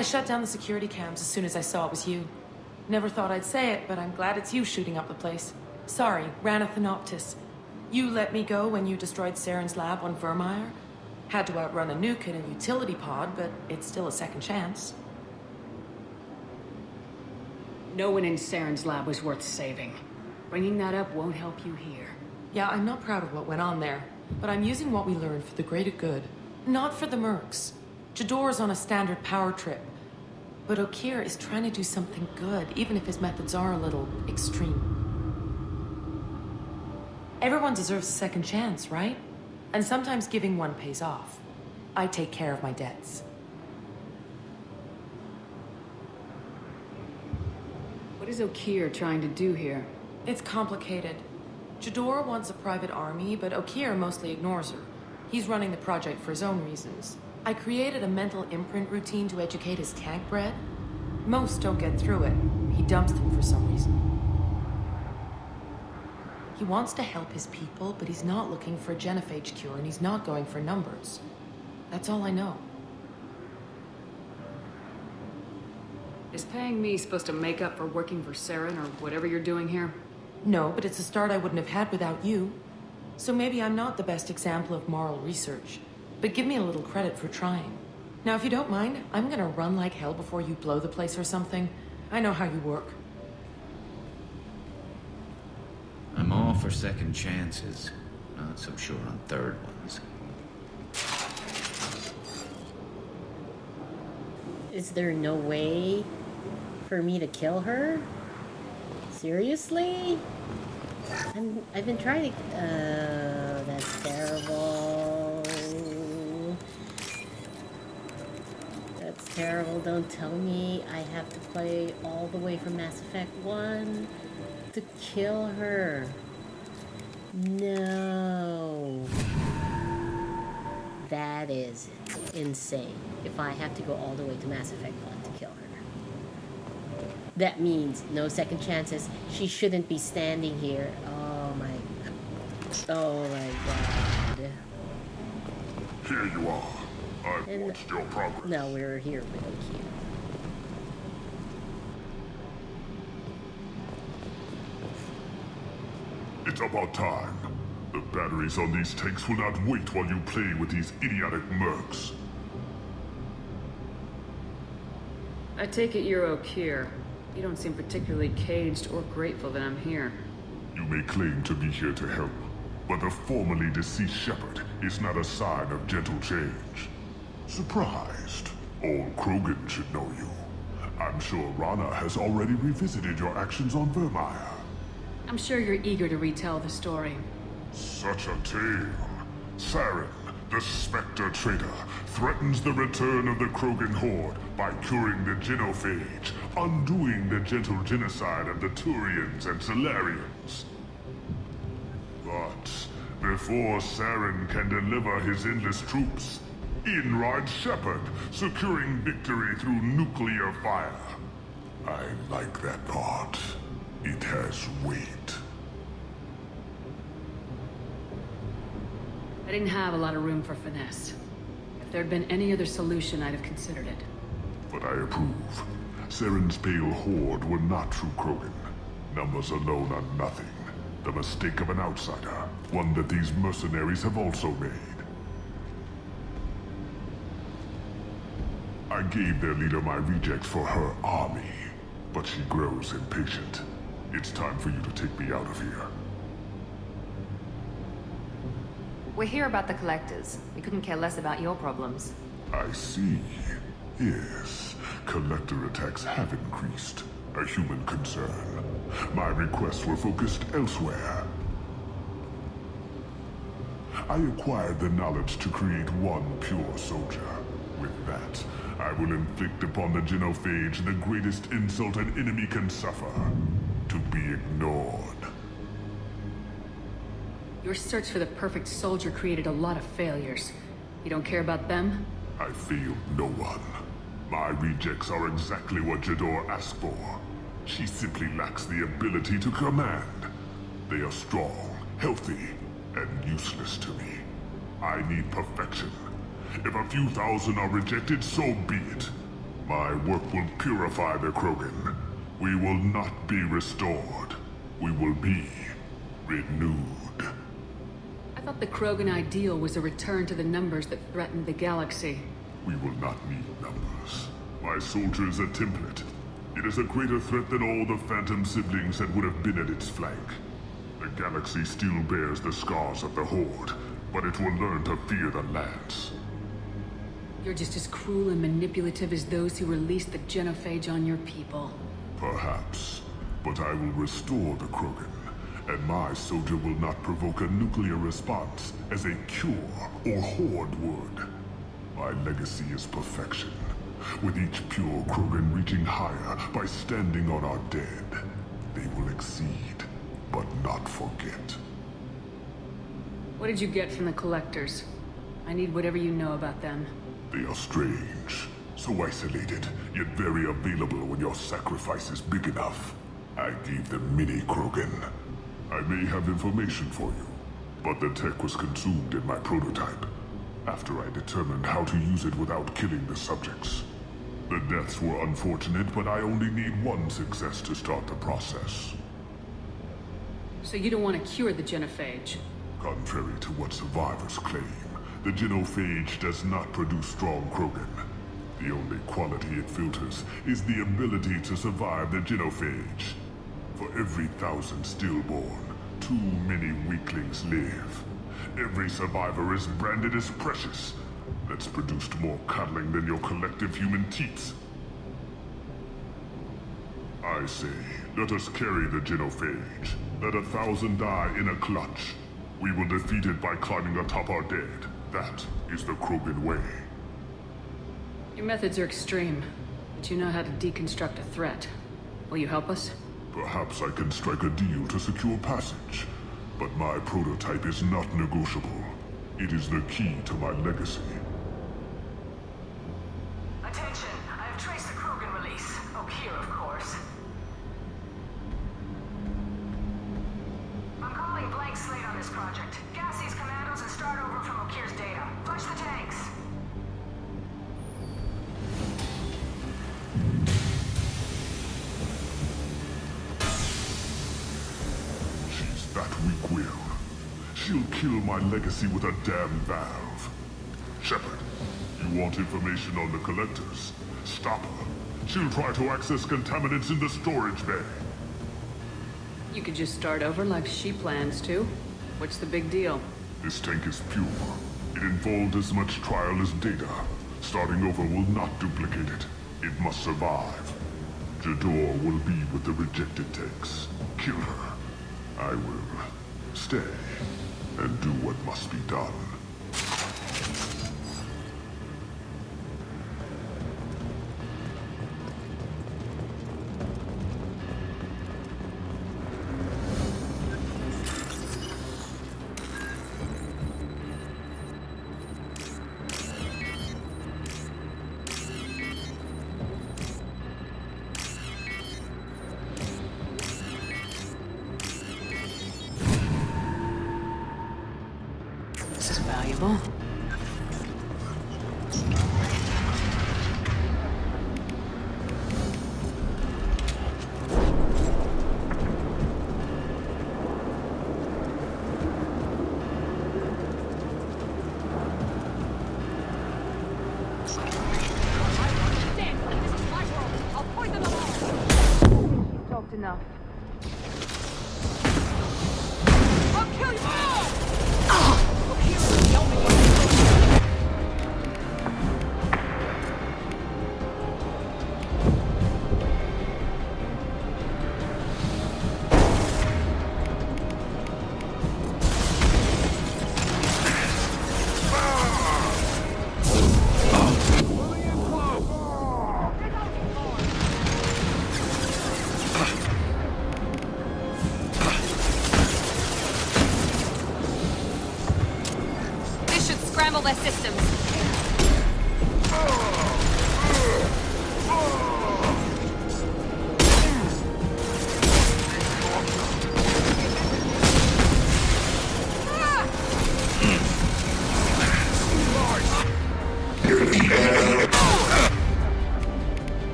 [SPEAKER 16] I shut down the security cams as soon as I saw it was you. Never thought I'd say it, but I'm glad it's you shooting up the place. Sorry, Ranathanoptis. You let me go when you destroyed Saren's lab on Vermeer. Had to outrun a nuke in a utility pod, but it's still a second chance.
[SPEAKER 2] No one in Saren's lab was worth saving. Bringing that up won't help you here.
[SPEAKER 16] Yeah, I'm not proud of what went on there, but I'm using what we learned for the greater good. Not for the mercs. Jador's on a standard power trip. But Okeer is trying to do something good, even if his methods are a little extreme. Everyone deserves a second chance, right? And sometimes giving one pays off. I take care of my debts.
[SPEAKER 2] What is Okeer trying to do here?
[SPEAKER 16] It's complicated. Jador wants a private army, but Okeer mostly ignores her. He's running the project for his own reasons. I created a mental imprint routine to educate his tank bred. Most don't get through it. He dumps them for some reason. He wants to help his people, but he's not looking for a genophage cure, and he's not going for numbers. That's all I know.
[SPEAKER 2] Is paying me supposed to make up for working for Saren or whatever you're doing here?
[SPEAKER 16] No, but it's a start I wouldn't have had without you. So maybe I'm not the best example of moral research, but give me a little credit for trying. Now, if you don't mind, I'm gonna run like hell before you blow the place or something. I know how you work.
[SPEAKER 15] I'm all for second chances. Not so sure on third ones.
[SPEAKER 1] Is there no way for me to kill her? Seriously? I've been trying to... Oh, that's terrible. That's terrible. Don't tell me I have to play all the way from Mass Effect 1 to kill her. No. That is insane. If I have to go all the way to Mass Effect 1 to kill her. That means no second chances. She shouldn't be standing here. Oh my god.
[SPEAKER 13] Here you are. I've watched your progress.
[SPEAKER 1] No, we're here with Okeer.
[SPEAKER 13] It's about time. The batteries on these tanks will not wait while you play with these idiotic mercs.
[SPEAKER 2] I take it you're Okeer. You don't seem particularly caged or grateful that I'm here.
[SPEAKER 13] You may claim to be here to help, but the formerly deceased Shepherd is not a sign of gentle change. Surprised. All Krogan should know you. I'm sure Rana has already revisited your actions on Vermeer.
[SPEAKER 2] I'm sure you're eager to retell the story.
[SPEAKER 13] Such a tale. Saren, the Spectre traitor, threatens the return of the Krogan horde by curing the genophage, undoing the gentle genocide of the Turians and Solarians. But before Saren can deliver his endless troops, in rides Shepard, securing victory through nuclear fire. I like that part. It has weight.
[SPEAKER 2] I didn't have a lot of room for finesse. If there'd been any other solution, I'd have considered it.
[SPEAKER 13] But I approve. Saren's pale horde were not true Krogan. Numbers alone are nothing. The mistake of an outsider. One that these mercenaries have also made. I gave their leader my rejects for her army. But she grows impatient. It's time for you to take me out of here.
[SPEAKER 14] We're here about the Collectors. We couldn't care less about your problems.
[SPEAKER 13] I see. Yes, Collector attacks have increased. A human concern. My requests were focused elsewhere. I acquired the knowledge to create one pure soldier. With that, I will inflict upon the genophage the greatest insult an enemy can suffer. To be ignored.
[SPEAKER 2] Your search for the perfect soldier created a lot of failures. You don't care about them?
[SPEAKER 13] I failed no one. My rejects are exactly what Jador asked for. She simply lacks the ability to command. They are strong, healthy, and useless to me. I need perfection. If a few thousand are rejected, so be it. My work will purify the Krogan. We will not be restored. We will be renewed.
[SPEAKER 2] I thought the Krogan ideal was a return to the numbers that threatened the galaxy.
[SPEAKER 13] We will not need numbers. My soldier is a template. It is a greater threat than all the Phantom siblings that would have been at its flank. The galaxy still bears the scars of the Horde, but it will learn to fear the Lance.
[SPEAKER 2] You're just as cruel and manipulative as those who released the genophage on your people.
[SPEAKER 13] Perhaps, but I will restore the Krogan, and my soldier will not provoke a nuclear response as a cure or Horde would. My legacy is perfection, with each pure Krogan reaching higher by standing on our dead. They will exceed, but not forget.
[SPEAKER 2] What did you get from the Collectors? I need whatever you know about them.
[SPEAKER 13] They are strange, so isolated, yet very available when your sacrifice is big enough. I gave them mini Krogan. I may have information for you, but the tech was consumed in my prototype, after I determined how to use it without killing the subjects. The deaths were unfortunate, but I only need one success to start the process.
[SPEAKER 2] So you don't want to cure the genophage?
[SPEAKER 13] Contrary to what survivors claim, the genophage does not produce strong Krogan. The only quality it filters is the ability to survive the genophage. For every 1,000 stillborn, too many weaklings live. Every survivor is branded as precious. That's produced more cuddling than your collective human teats. I say, let us carry the genophage. Let 1,000 die in a clutch. We will defeat it by climbing atop our dead. That is the Krogan way.
[SPEAKER 2] Your methods are extreme, but you know how to deconstruct a threat. Will you help us?
[SPEAKER 13] Perhaps I can strike a deal to secure passage. But my prototype is not negotiable. It is the key to my legacy.
[SPEAKER 8] Attention, I have traced the Krogan release. Okeer, of course. I'm calling blank slate on this project. Gas these commandos and start over from Okeer's data. Flush the tanks.
[SPEAKER 13] She's that weak-willed. She'll kill my legacy with a damn valve. Shepard, you want information on the Collectors? Stop her. She'll try to access contaminants in the storage bay.
[SPEAKER 2] You could just start over like she plans to. What's the big deal?
[SPEAKER 13] This tank is pure. It involved as much trial as data. Starting over will not duplicate it. It must survive. Jador will be with the rejected tanks. Kill her. I will stay and do what must be done.
[SPEAKER 2] This is valuable.
[SPEAKER 14] Talked enough.
[SPEAKER 9] I'll kill you all!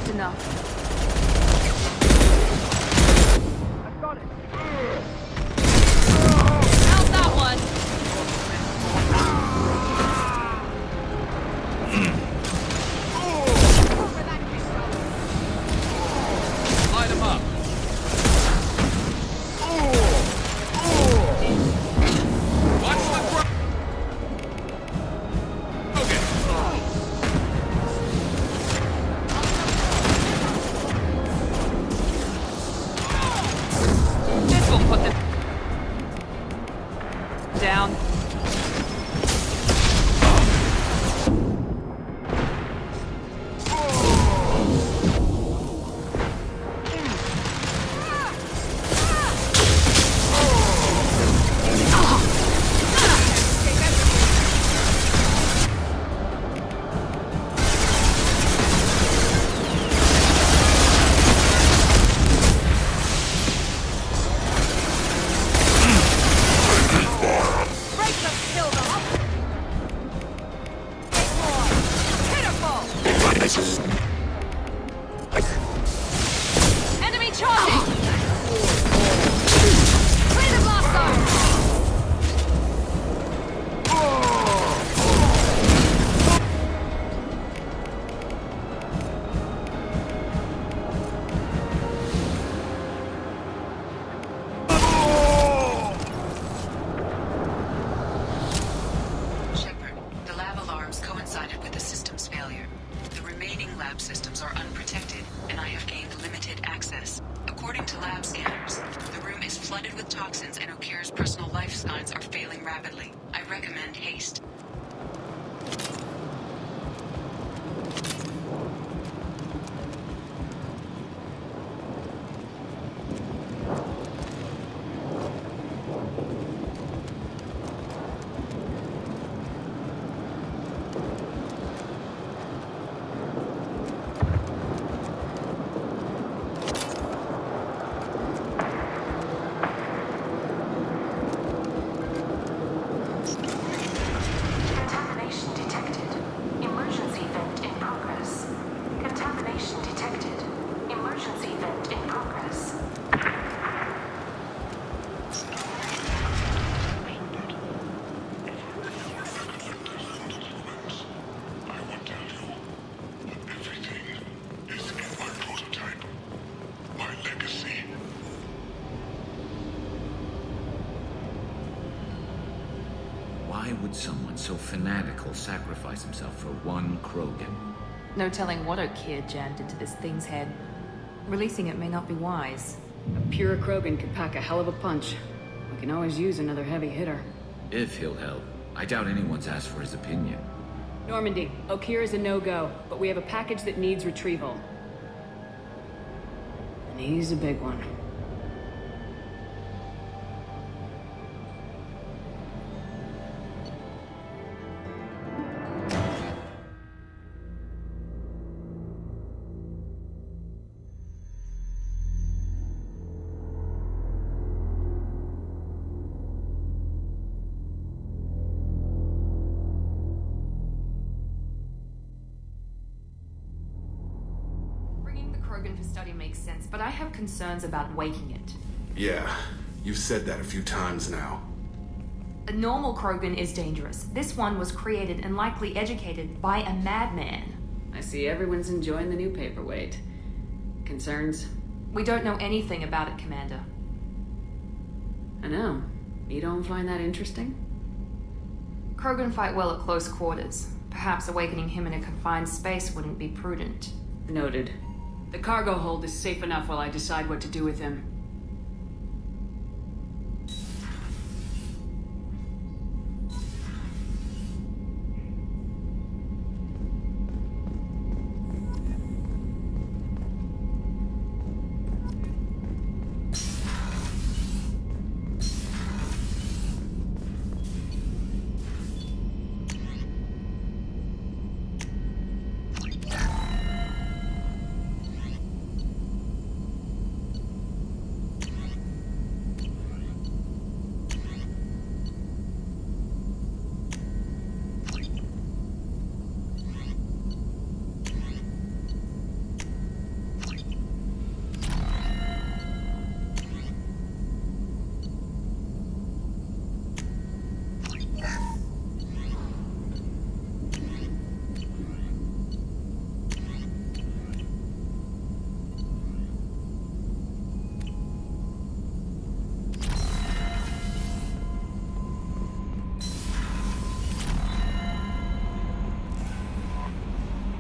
[SPEAKER 14] Just enough. How's that one?
[SPEAKER 12] Light him up. Watch the ground. Okay.
[SPEAKER 14] This will put them down. Enemy charging! Clear the blast zone!
[SPEAKER 5] Shepard, the lab alarms coincided with the system's failure. The remaining lab systems are unprotected, and I have gained limited access. According to lab scanners, the room is flooded with toxins and Okir's personal life signs are failing rapidly. I recommend haste.
[SPEAKER 8] Contamination detected. Emergency vent in progress. Contamination detected. Emergency vent in progress.
[SPEAKER 15] Why would someone so fanatical sacrifice himself for one Krogan?
[SPEAKER 14] No telling what Okir jammed into this thing's head. Releasing it may not be wise.
[SPEAKER 2] A pure Krogan could pack a hell of a punch. We can always use another heavy hitter.
[SPEAKER 15] If he'll help. I doubt anyone's asked for his opinion.
[SPEAKER 2] Normandy, Okir is a no-go, but we have a package that needs retrieval. And he's a big one.
[SPEAKER 14] Bringing the Krogan for study makes sense, but I have concerns about waking it.
[SPEAKER 4] Yeah, you've said that a few times now.
[SPEAKER 14] A normal Krogan is dangerous. This one was created and likely educated by a madman.
[SPEAKER 2] I see everyone's enjoying the new paperweight. Concerns?
[SPEAKER 14] We don't know anything about it, Commander.
[SPEAKER 2] I know. You don't find that interesting?
[SPEAKER 14] Krogan fight well at close quarters. Perhaps awakening him in a confined space wouldn't be prudent.
[SPEAKER 2] Noted. The cargo hold is safe enough while I decide what to do with him.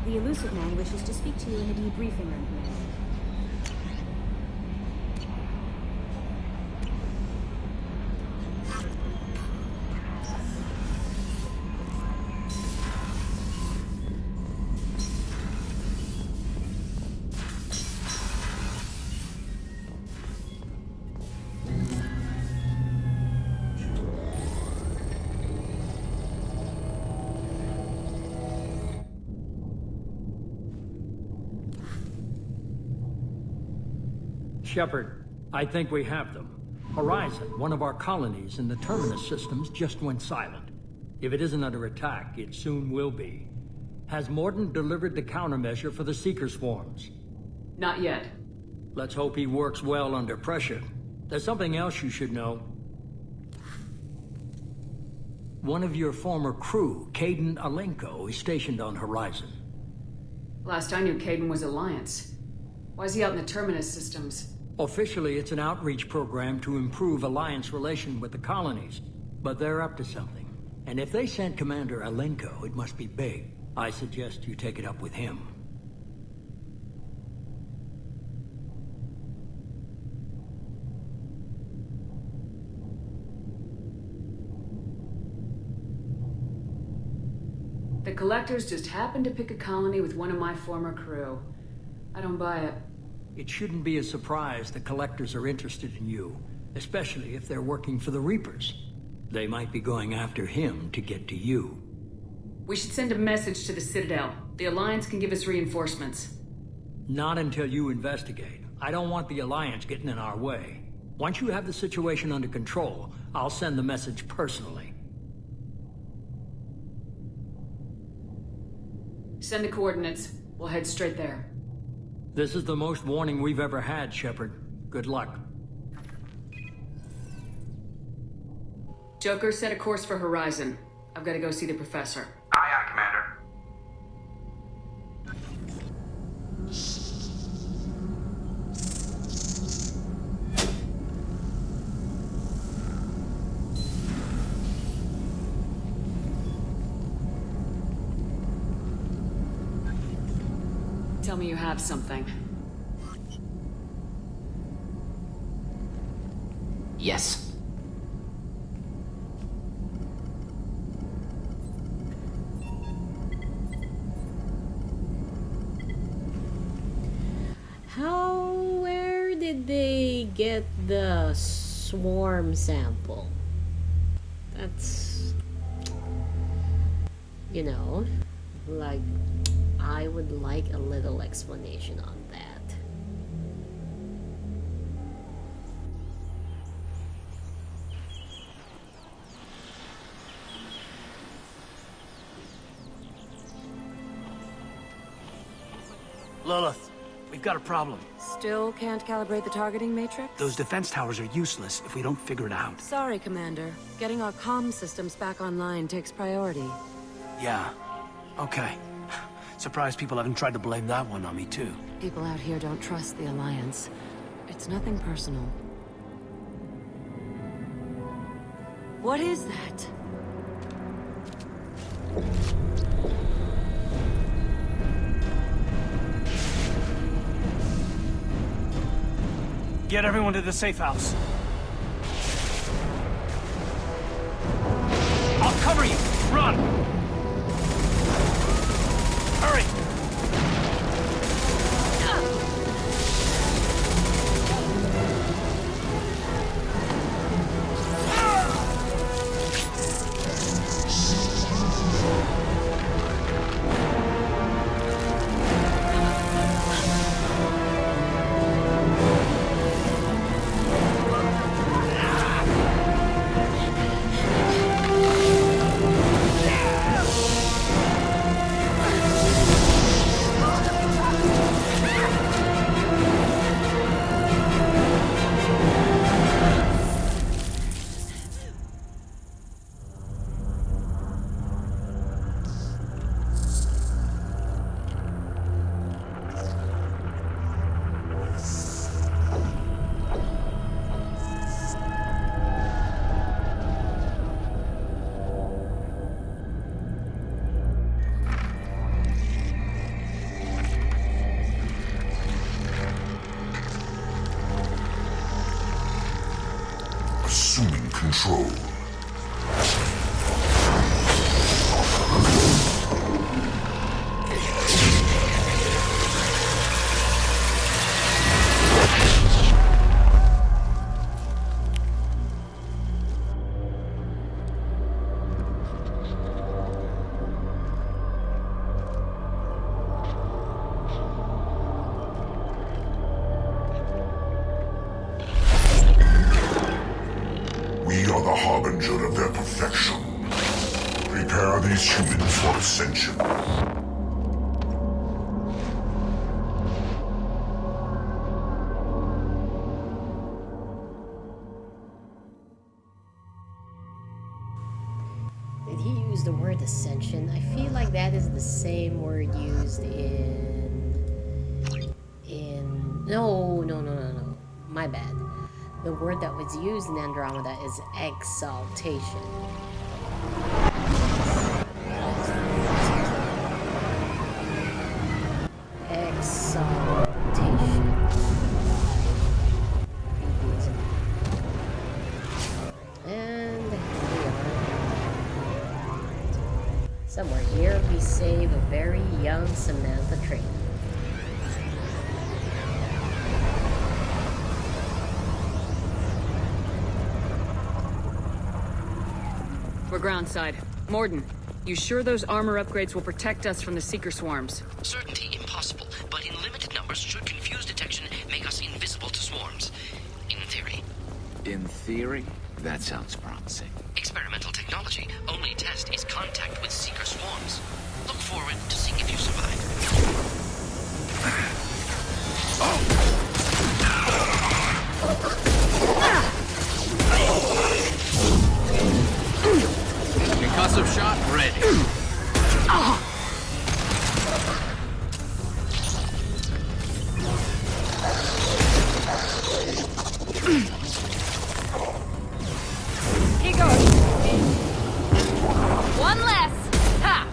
[SPEAKER 3] The elusive man wishes to speak to you in the debriefing room, Commander.
[SPEAKER 9] Shepard, I think we have them. Horizon, one of our colonies in the Terminus systems, just went silent. If it isn't under attack, it soon will be. Has Mordin delivered the countermeasure for the Seeker swarms?
[SPEAKER 2] Not yet.
[SPEAKER 9] Let's hope he works well under pressure. There's something else you should know. One of your former crew, Caden Alenko, is stationed on Horizon.
[SPEAKER 2] Last I knew, Caden was Alliance. Why is he out in the Terminus systems?
[SPEAKER 9] Officially, it's an outreach program to improve Alliance relation with the colonies. But they're up to something. And if they sent Commander Alenko, it must be big. I suggest you take it up with him.
[SPEAKER 2] The Collectors just happened to pick a colony with one of my former crew. I don't buy it.
[SPEAKER 9] It shouldn't be a surprise the Collectors are interested in you, especially if they're working for the Reapers. They might be going after him to get to you.
[SPEAKER 2] We should send a message to the Citadel. The Alliance can give us reinforcements.
[SPEAKER 9] Not until you investigate. I don't want the Alliance getting in our way. Once you have the situation under control, I'll send the message personally.
[SPEAKER 2] Send the coordinates. We'll head straight there.
[SPEAKER 9] This is the most warning we've ever had, Shepard. Good luck.
[SPEAKER 2] Joker, set a course for Horizon. I've got to go see the Professor.
[SPEAKER 17] Aye, aye, Commander.
[SPEAKER 2] Tell me you have something.
[SPEAKER 10] Yes.
[SPEAKER 1] Where did they get the swarm sample? That's, you know, like, I would like a little explanation on that.
[SPEAKER 10] Lilith, we've got a problem.
[SPEAKER 16] Still can't calibrate the targeting matrix?
[SPEAKER 10] Those defense towers are useless if we don't figure it out.
[SPEAKER 16] Sorry, Commander. Getting our comm systems back online takes priority.
[SPEAKER 10] Yeah. Okay. Surprised people haven't tried to blame that one on me, too.
[SPEAKER 16] People out here don't trust the Alliance. It's nothing personal. What is that?
[SPEAKER 10] Get everyone to the safe house. I'll cover you! Run! Hurry!
[SPEAKER 13] harbinger of their perfection. Prepare these humans for ascension.
[SPEAKER 1] Did he use the word ascension? I feel like that is the same word used no. My bad. The word that was used in Andromeda is exaltation. Exaltation. And here we are. Somewhere here we save a very young Samantha Trainer.
[SPEAKER 2] We're groundside. Morden, you sure those armor upgrades will protect us from the Seeker swarms?
[SPEAKER 11] Certainty impossible, but in limited numbers should confuse detection make us invisible to swarms. In theory.
[SPEAKER 15] In theory? That sounds promising.
[SPEAKER 11] Experimental technology. Only test is contact with Seeker swarms. Look forward to seeing if you survive.
[SPEAKER 15] Concussive shot ready.
[SPEAKER 17] Here goes. One less. Ha!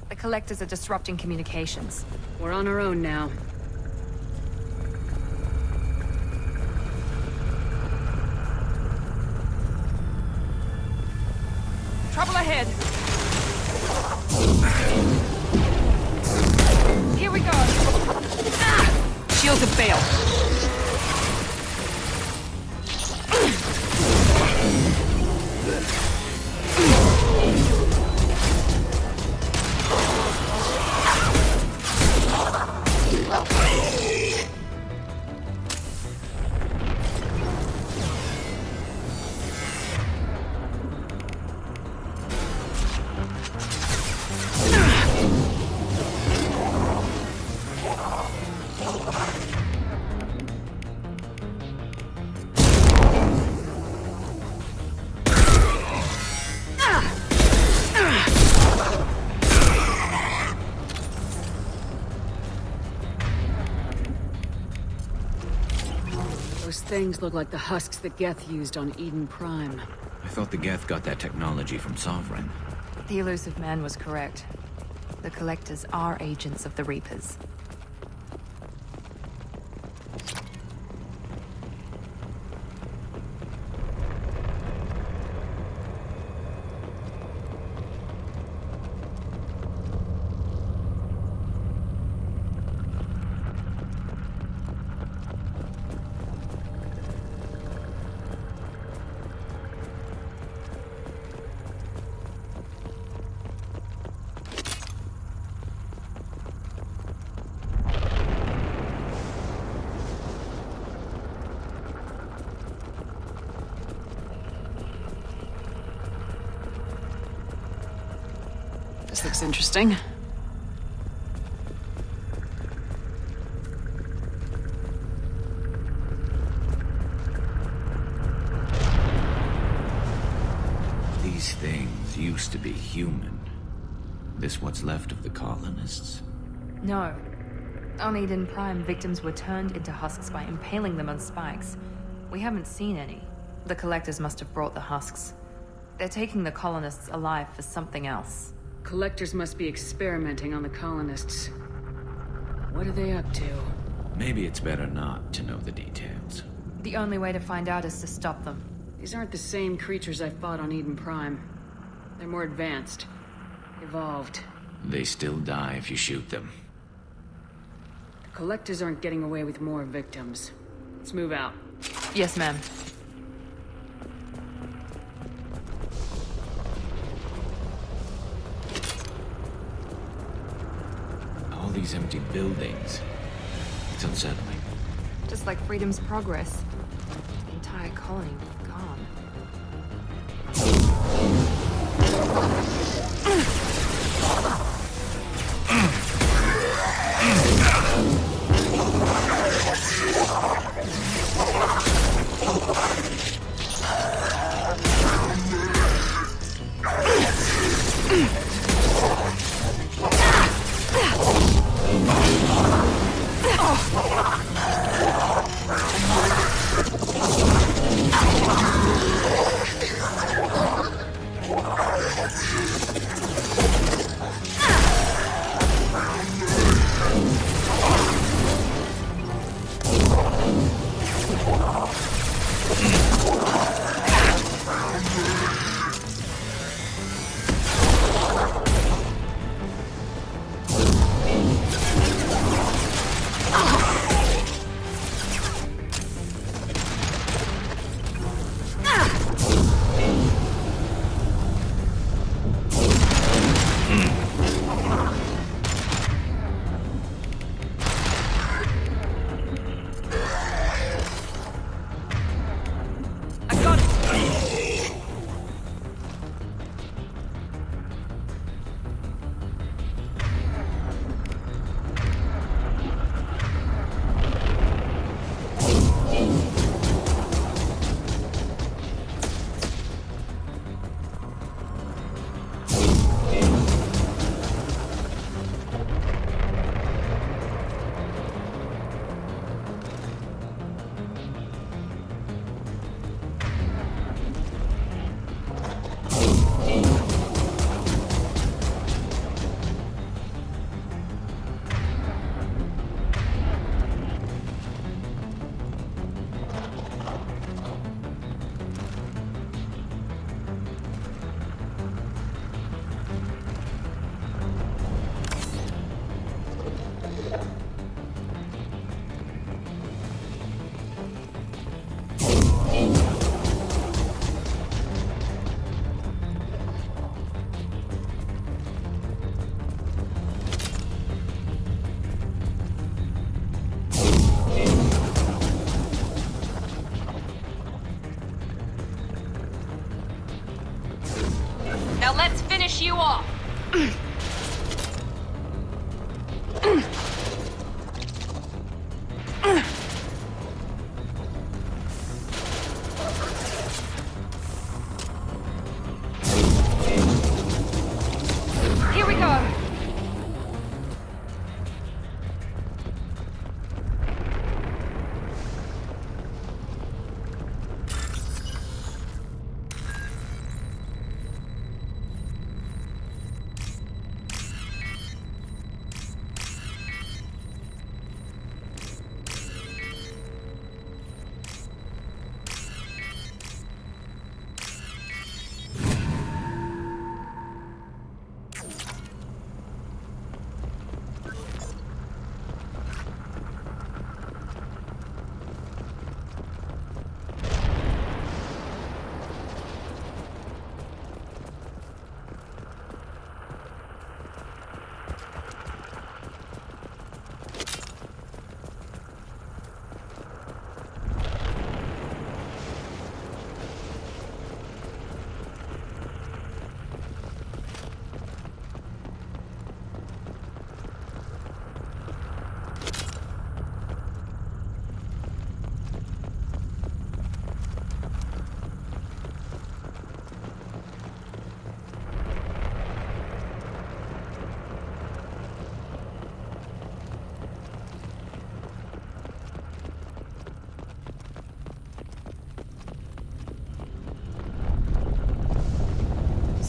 [SPEAKER 14] The Collectors are disrupting communications.
[SPEAKER 2] We're on our own now.
[SPEAKER 17] Trouble ahead. Here we go.
[SPEAKER 2] Shields have failed. Those things look like the husks that Geth used on Eden Prime.
[SPEAKER 15] I thought the Geth got that technology from Sovereign.
[SPEAKER 14] The elusive man was correct. The Collectors are agents of the Reapers.
[SPEAKER 2] looks interesting.
[SPEAKER 15] These things used to be human. This what's left of the colonists?
[SPEAKER 14] No. On Eden Prime, victims were turned into husks by impaling them on spikes. We haven't seen any. The Collectors must have brought the husks. They're taking the colonists alive for something else.
[SPEAKER 2] Collectors must be experimenting on the colonists. What are they up to?
[SPEAKER 15] Maybe it's better not to know the details.
[SPEAKER 14] The only way to find out is to stop them.
[SPEAKER 2] These aren't the same creatures I fought on Eden Prime. They're more advanced. Evolved.
[SPEAKER 15] They still die if you shoot them.
[SPEAKER 2] The Collectors aren't getting away with more victims. Let's move out.
[SPEAKER 14] Yes, ma'am.
[SPEAKER 15] All these empty buildings. It's unsettling.
[SPEAKER 14] Just like Freedom's Progress. The entire colony gone.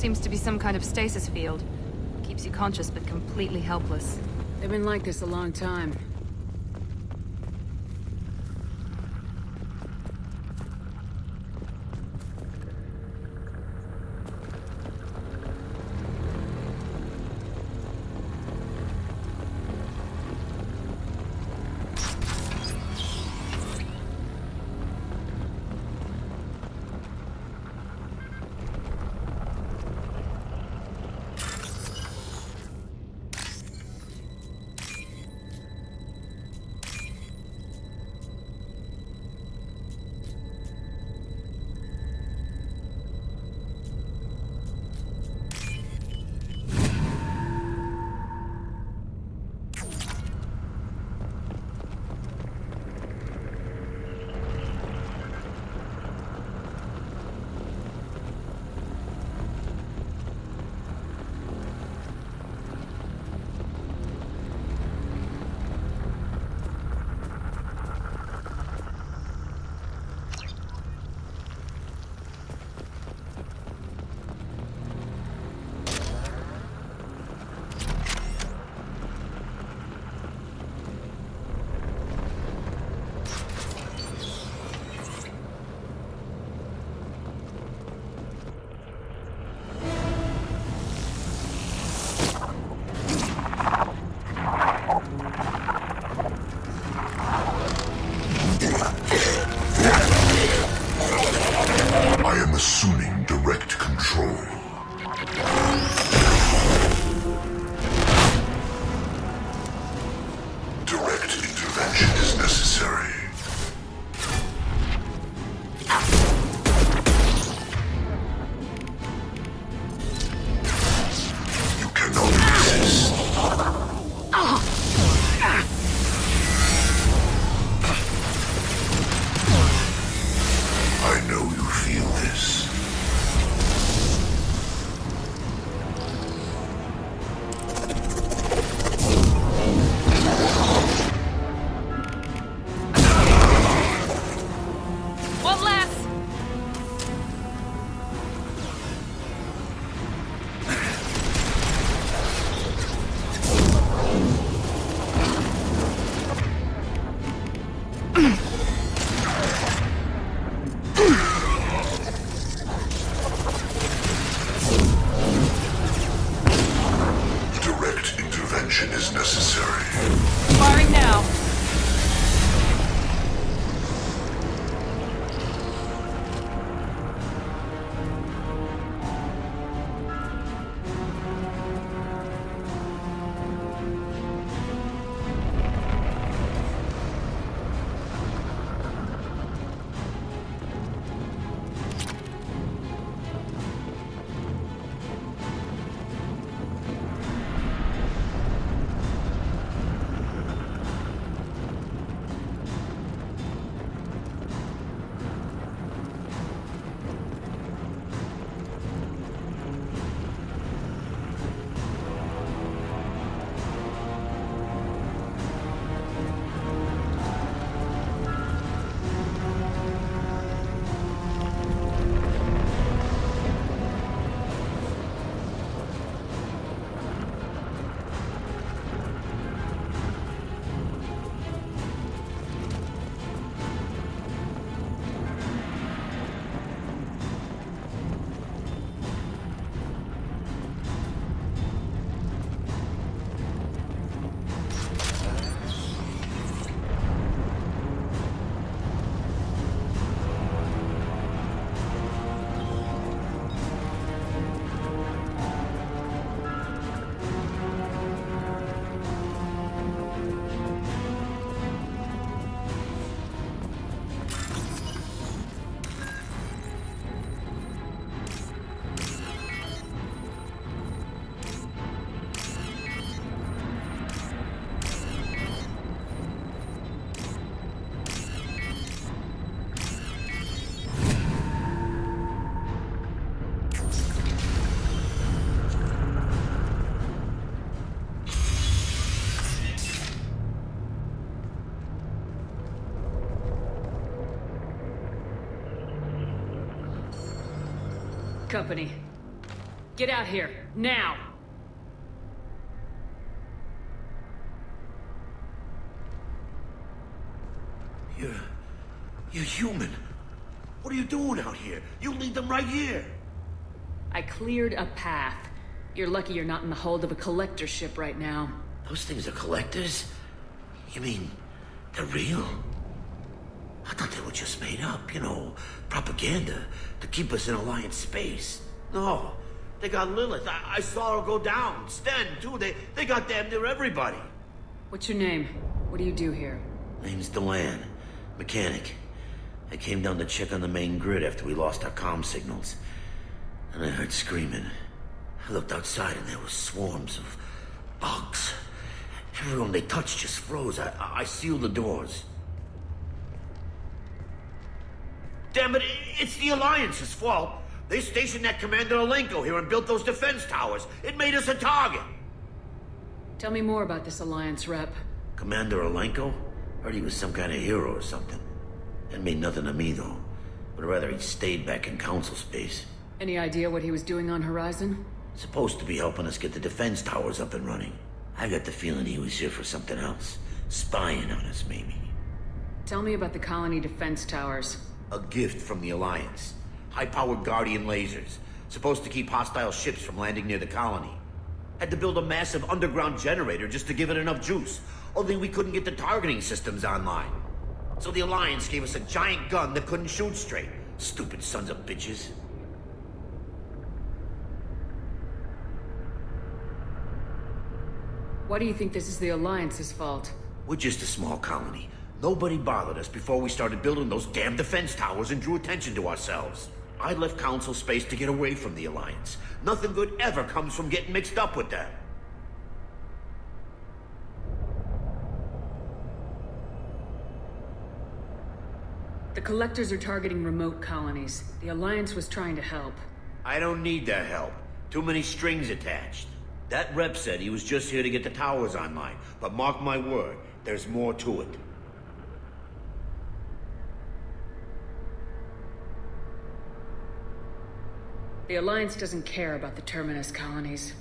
[SPEAKER 14] Seems to be some kind of stasis field. Keeps you conscious but completely helpless.
[SPEAKER 2] They've been like this a long time.
[SPEAKER 13] I am assuming direct control. Direct intervention is necessary. You cannot resist. I know you feel this.
[SPEAKER 17] One less!
[SPEAKER 13] Direct intervention is necessary.
[SPEAKER 17] Firing now.
[SPEAKER 2] Company. Get out here, now!
[SPEAKER 18] You're human. What are you doing out here? You lead them right here.
[SPEAKER 2] I cleared a path. You're lucky you're not in the hold of a collector ship right now.
[SPEAKER 18] Those things are collectors? You mean, they're real? I thought they were just made up, you know, propaganda to keep us in Alliance space. No, they got Lilith. I saw her go down. Sten, too. They got damn near everybody.
[SPEAKER 2] What's your name? What do you do here?
[SPEAKER 18] Name's Delan. Mechanic. I came down to check on the main grid after we lost our comm signals. And I heard screaming. I looked outside and there were swarms of bugs. Everyone they touched just froze. I sealed the doors. Damn it, it's the Alliance's fault. They stationed that Commander Alenko here and built those defense towers. It made us a target.
[SPEAKER 2] Tell me more about this Alliance rep.
[SPEAKER 18] Commander Alenko? Heard he was some kind of hero or something. That made nothing to me, though. Would rather he'd stayed back in Council space.
[SPEAKER 2] Any idea what he was doing on Horizon?
[SPEAKER 18] Supposed to be helping us get the defense towers up and running. I got the feeling he was here for something else. Spying on us, maybe.
[SPEAKER 2] Tell me about the colony defense towers.
[SPEAKER 18] A gift from the Alliance. High-powered Guardian lasers. Supposed to keep hostile ships from landing near the colony. Had to build a massive underground generator just to give it enough juice. Only we couldn't get the targeting systems online. So the Alliance gave us a giant gun that couldn't shoot straight. Stupid sons of bitches.
[SPEAKER 2] Why do you think this is the Alliance's fault?
[SPEAKER 18] We're just a small colony. Nobody bothered us before we started building those damn defense towers and drew attention to ourselves. I left Council space to get away from the Alliance. Nothing good ever comes from getting mixed up with them.
[SPEAKER 2] The Collectors are targeting remote colonies. The Alliance was trying to help.
[SPEAKER 18] I don't need that help. Too many strings attached. That rep said he was just here to get the towers online, but mark my word, there's more to it.
[SPEAKER 2] The Alliance doesn't care about the Terminus colonies.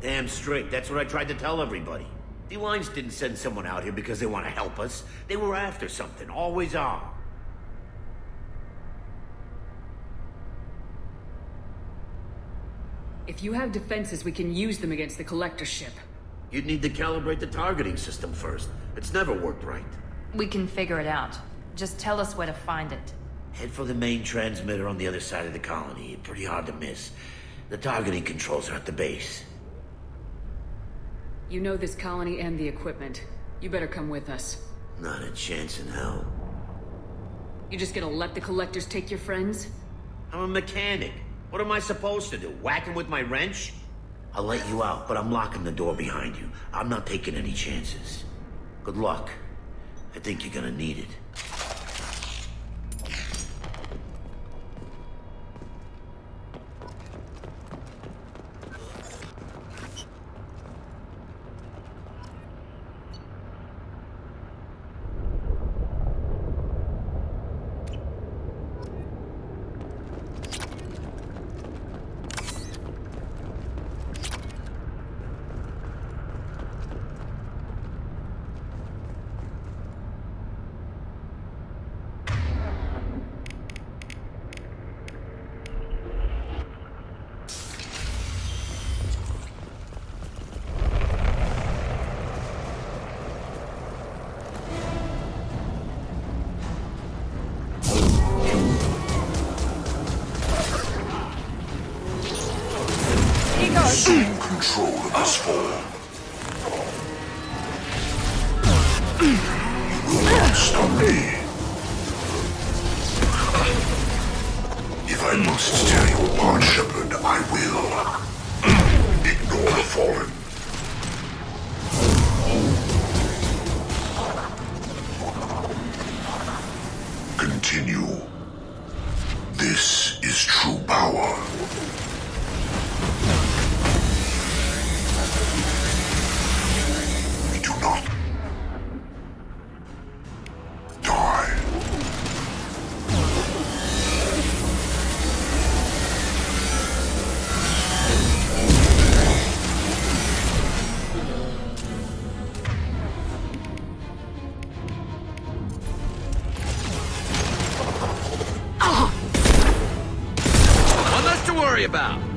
[SPEAKER 18] Damn straight, that's what I tried to tell everybody. The Alliance didn't send someone out here because they want to help us. They were after something, always are.
[SPEAKER 2] If you have defenses, we can use them against the Collector ship.
[SPEAKER 18] You'd need to calibrate the targeting system first. It's never worked right.
[SPEAKER 14] We can figure it out. Just tell us where to find it.
[SPEAKER 18] Head for the main transmitter on the other side of the colony. Pretty hard to miss. The targeting controls are at the base.
[SPEAKER 2] You know this colony and the equipment. You better come with us.
[SPEAKER 18] Not a chance in hell.
[SPEAKER 2] You just gonna let the Collectors take your friends?
[SPEAKER 18] I'm a mechanic. What am I supposed to do? Whack him with my wrench? I'll let you out, but I'm locking the door behind you. I'm not taking any chances. Good luck. I think you're gonna need it.
[SPEAKER 13] Assume control of this form. You will not stop me. If I must tear you apart, Shepard, I will. Ignore the fallen. Continue. This is true power.
[SPEAKER 12] worry about.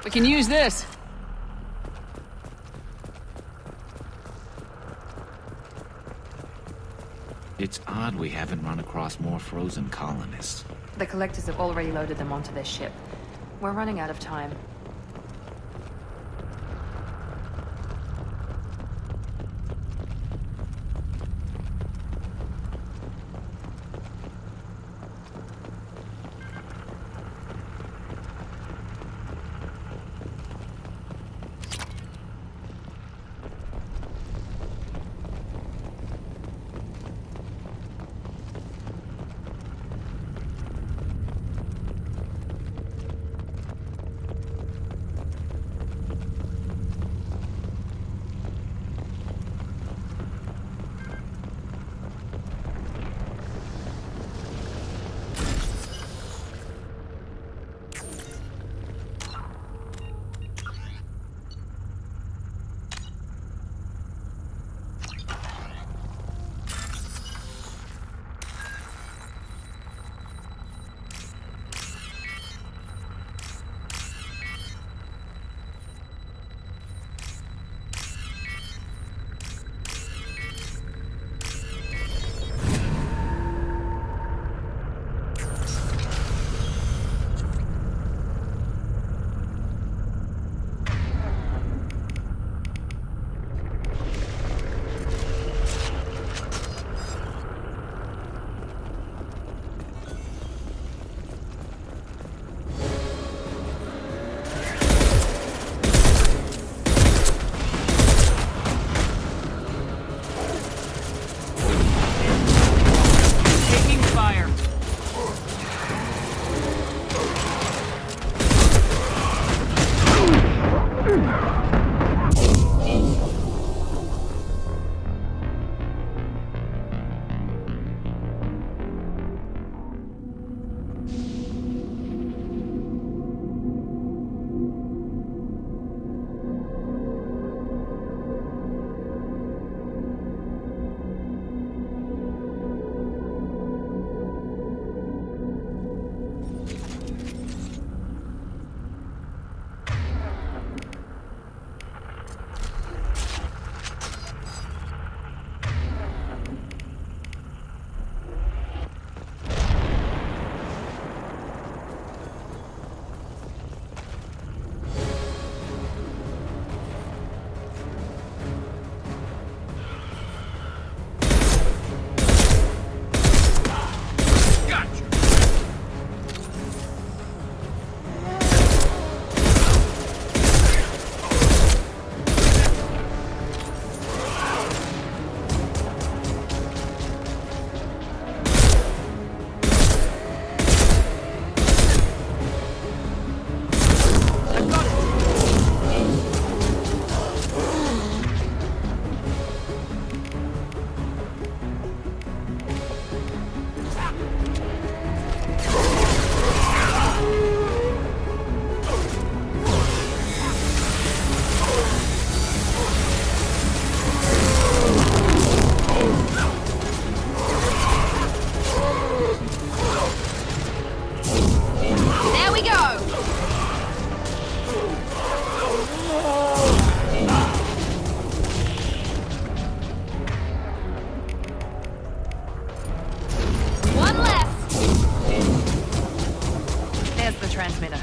[SPEAKER 17] We can use this.
[SPEAKER 15] It's odd we haven't run across more frozen colonists.
[SPEAKER 14] The collectors have already loaded them onto their ship. We're running out of time. There's the transmitter.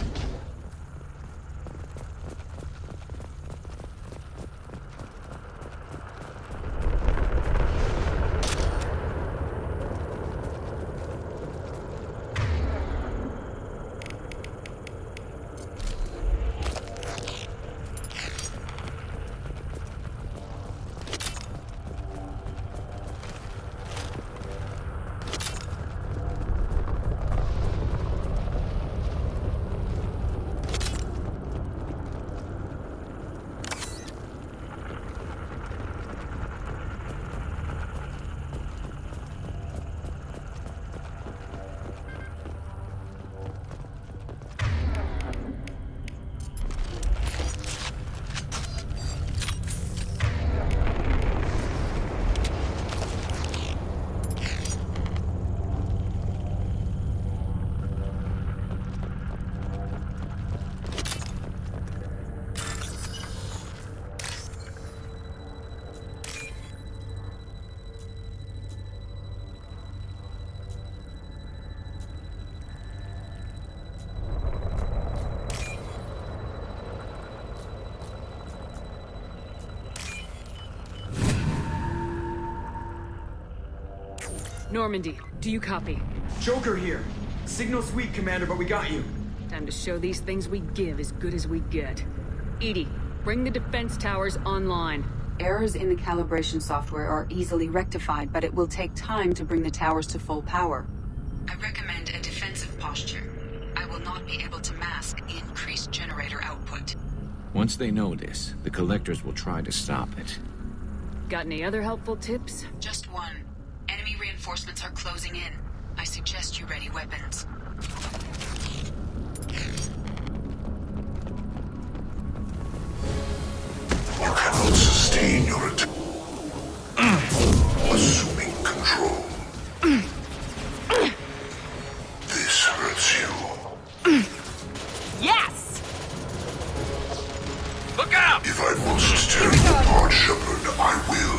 [SPEAKER 2] Normandy, do you copy?
[SPEAKER 4] Joker here. Signal's weak, Commander, but we got you.
[SPEAKER 2] Time to show these things we give as good as we get. Edie, bring the defense towers online.
[SPEAKER 19] Errors in the calibration software are easily rectified, but it will take time to bring the towers to full power.
[SPEAKER 5] I recommend a defensive posture. I will not be able to mask the increased generator output.
[SPEAKER 15] Once they know this, the Collectors will try to stop it.
[SPEAKER 2] Got any other helpful tips?
[SPEAKER 5] Just one. Enemy reinforcements are closing in. I suggest you ready weapons.
[SPEAKER 13] You cannot sustain your attack. Assuming control. This hurts you.
[SPEAKER 16] Yes!
[SPEAKER 12] Look out!
[SPEAKER 13] If I must tear you apart, Shepard, I will.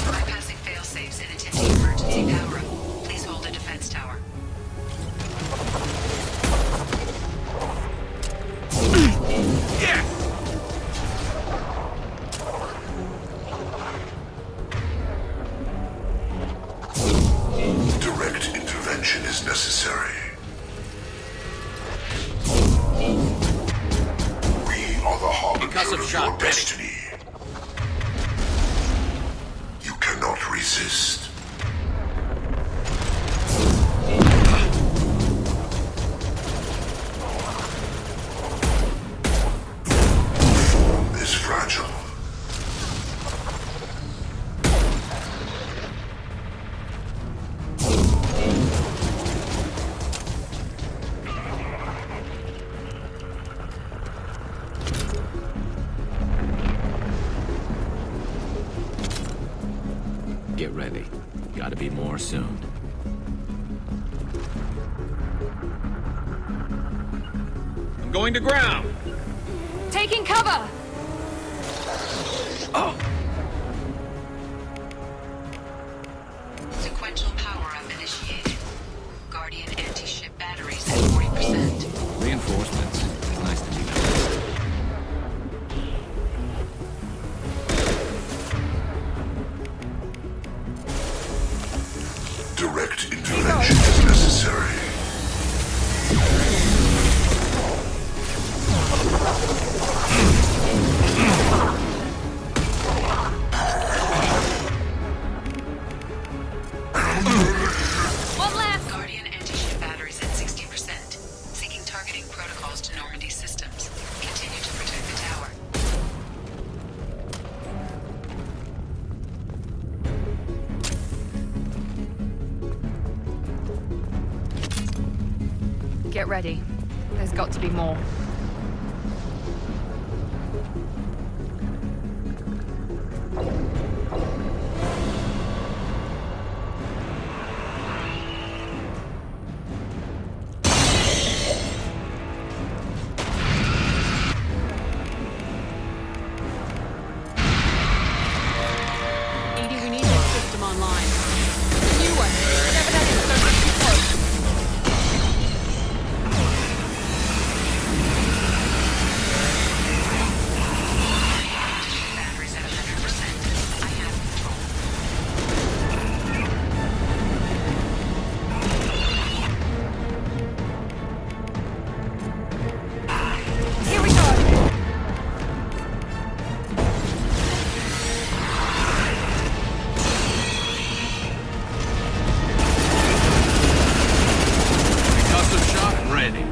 [SPEAKER 5] Bypassing fail-safes and attempting emergency power-up. Please hold a defense tower.
[SPEAKER 13] Direct intervention is necessary. We are the harbinger of your destiny. You cannot resist. Form is fragile.
[SPEAKER 15] Get ready. Gotta be more soon.
[SPEAKER 12] I'm going to ground.
[SPEAKER 14] Taking cover!
[SPEAKER 5] Sequential power-up initiated. Guardian anti-ship batteries at 40%.
[SPEAKER 15] Reinforcements. It's nice to meet you.
[SPEAKER 13] Direct intervention is necessary.
[SPEAKER 14] One left!
[SPEAKER 5] Guardian anti-ship batteries at 60%. Seeking targeting protocols to Normandy systems. Continue to protect the tower.
[SPEAKER 14] Get ready. There's got to be more.
[SPEAKER 2] Edie, we need this system online. The new one. Evidently the server's too close.
[SPEAKER 5] Batteries at 100%. I have control.
[SPEAKER 14] Here we go!
[SPEAKER 12] Custom shop ready.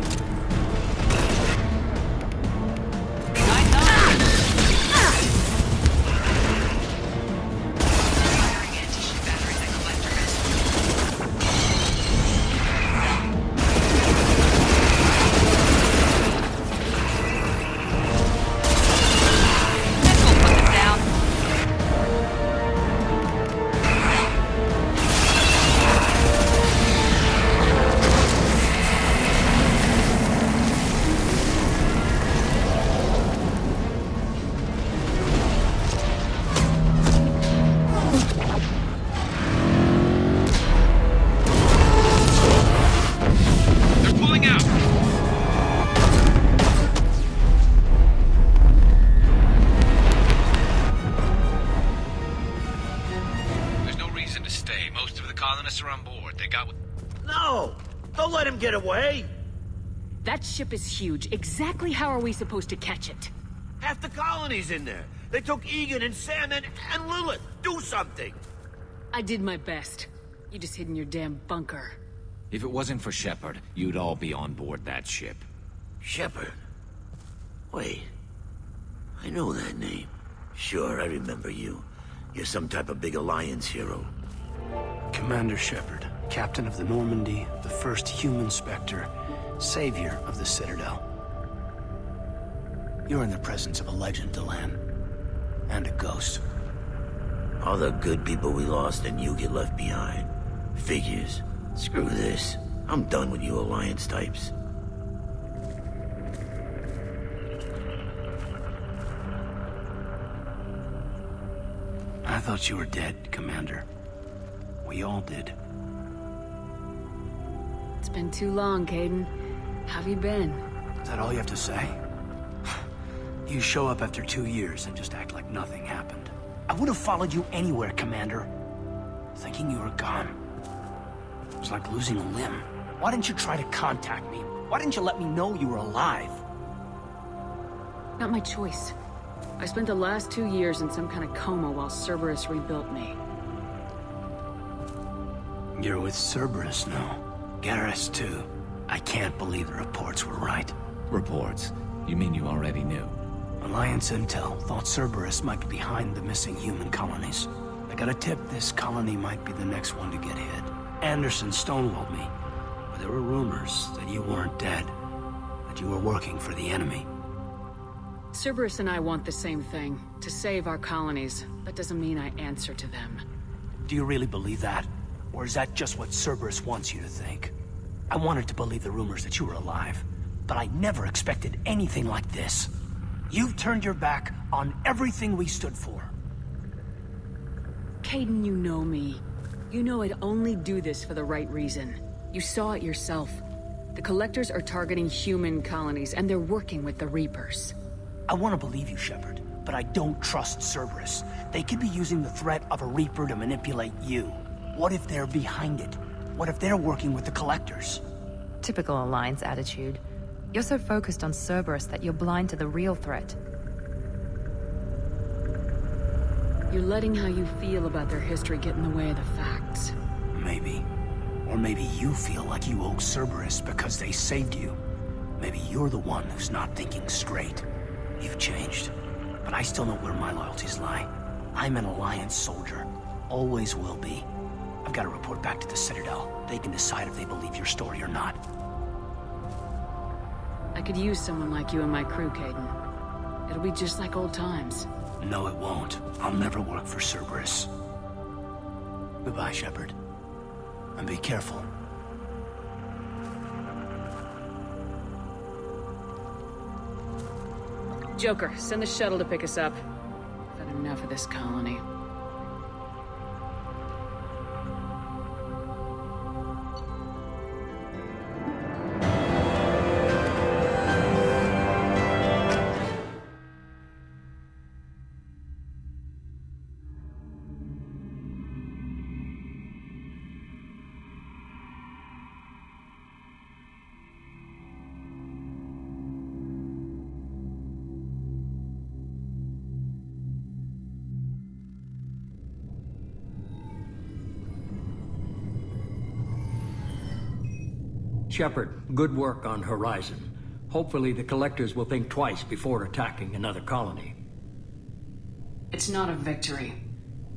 [SPEAKER 12] They're pulling out. There's no reason to stay. Most of the colonists are on board. They got what...
[SPEAKER 18] No! Don't let him get away!
[SPEAKER 2] That ship is huge. Exactly how are we supposed to catch it?
[SPEAKER 18] Half the colony's in there. They took Egan and Sam and Lilith. Do something!
[SPEAKER 2] I did my best. You just hid in your damn bunker.
[SPEAKER 15] If it wasn't for Shepard, you'd all be on board that ship.
[SPEAKER 18] Shepard? Wait. I know that name. Sure, I remember you. You're some type of big Alliance hero.
[SPEAKER 20] Commander Shepard, captain of the Normandy, the first human Spectre, savior of the Citadel. You're in the presence of a legend, Delan. And a ghost.
[SPEAKER 18] All the good people we lost and you get left behind. Figures. Screw this. I'm done with you Alliance types.
[SPEAKER 20] I thought you were dead, Commander. We all did.
[SPEAKER 2] It's been too long, Caden. How have you been?
[SPEAKER 20] Is that all you have to say? You show up after 2 years and just act like nothing happened. I would have followed you anywhere, Commander. Thinking you were gone. It was like losing a limb. Why didn't you try to contact me? Why didn't you let me know you were alive?
[SPEAKER 2] Not my choice. I spent the last 2 years in some kind of coma while Cerberus rebuilt me.
[SPEAKER 20] You're with Cerberus now. Garrus, too. I can't believe the reports were right.
[SPEAKER 15] Reports? You mean you already knew?
[SPEAKER 20] Alliance intel thought Cerberus might be behind the missing human colonies. I got a tip this colony might be the next one to get hit. Anderson stonewalled me, but there were rumors that you weren't dead, that you were working for the enemy.
[SPEAKER 2] Cerberus and I want the same thing, to save our colonies. That doesn't mean I answer to them.
[SPEAKER 20] Do you really believe that? Or is that just what Cerberus wants you to think? I wanted to believe the rumors that you were alive, but I never expected anything like this. You've turned your back on everything we stood for.
[SPEAKER 2] Caden, you know me. You know I'd only do this for the right reason. You saw it yourself. The Collectors are targeting human colonies, and they're working with the Reapers.
[SPEAKER 20] I want to believe you, Shepard, but I don't trust Cerberus. They could be using the threat of a Reaper to manipulate you. What if they're behind it? What if they're working with the Collectors?
[SPEAKER 14] Typical Alliance attitude. You're so focused on Cerberus that you're blind to the real threat.
[SPEAKER 2] You're letting how you feel about their history get in the way of the facts.
[SPEAKER 20] Maybe. Or maybe you feel like you owe Cerberus because they saved you. Maybe you're the one who's not thinking straight. You've changed, but I still know where my loyalties lie. I'm an Alliance soldier. Always will be. I've got to report back to the Citadel. They can decide if they believe your story or not.
[SPEAKER 2] could use someone like you in my crew, Caden. It'll be just like old times.
[SPEAKER 20] No, it won't. I'll never work for Cerberus. Goodbye, Shepard. And be careful.
[SPEAKER 2] Joker, send the shuttle to pick us up. I've had enough of this colony.
[SPEAKER 9] Shepard, good work on Horizon. Hopefully the Collectors will think twice before attacking another colony.
[SPEAKER 2] It's not a victory.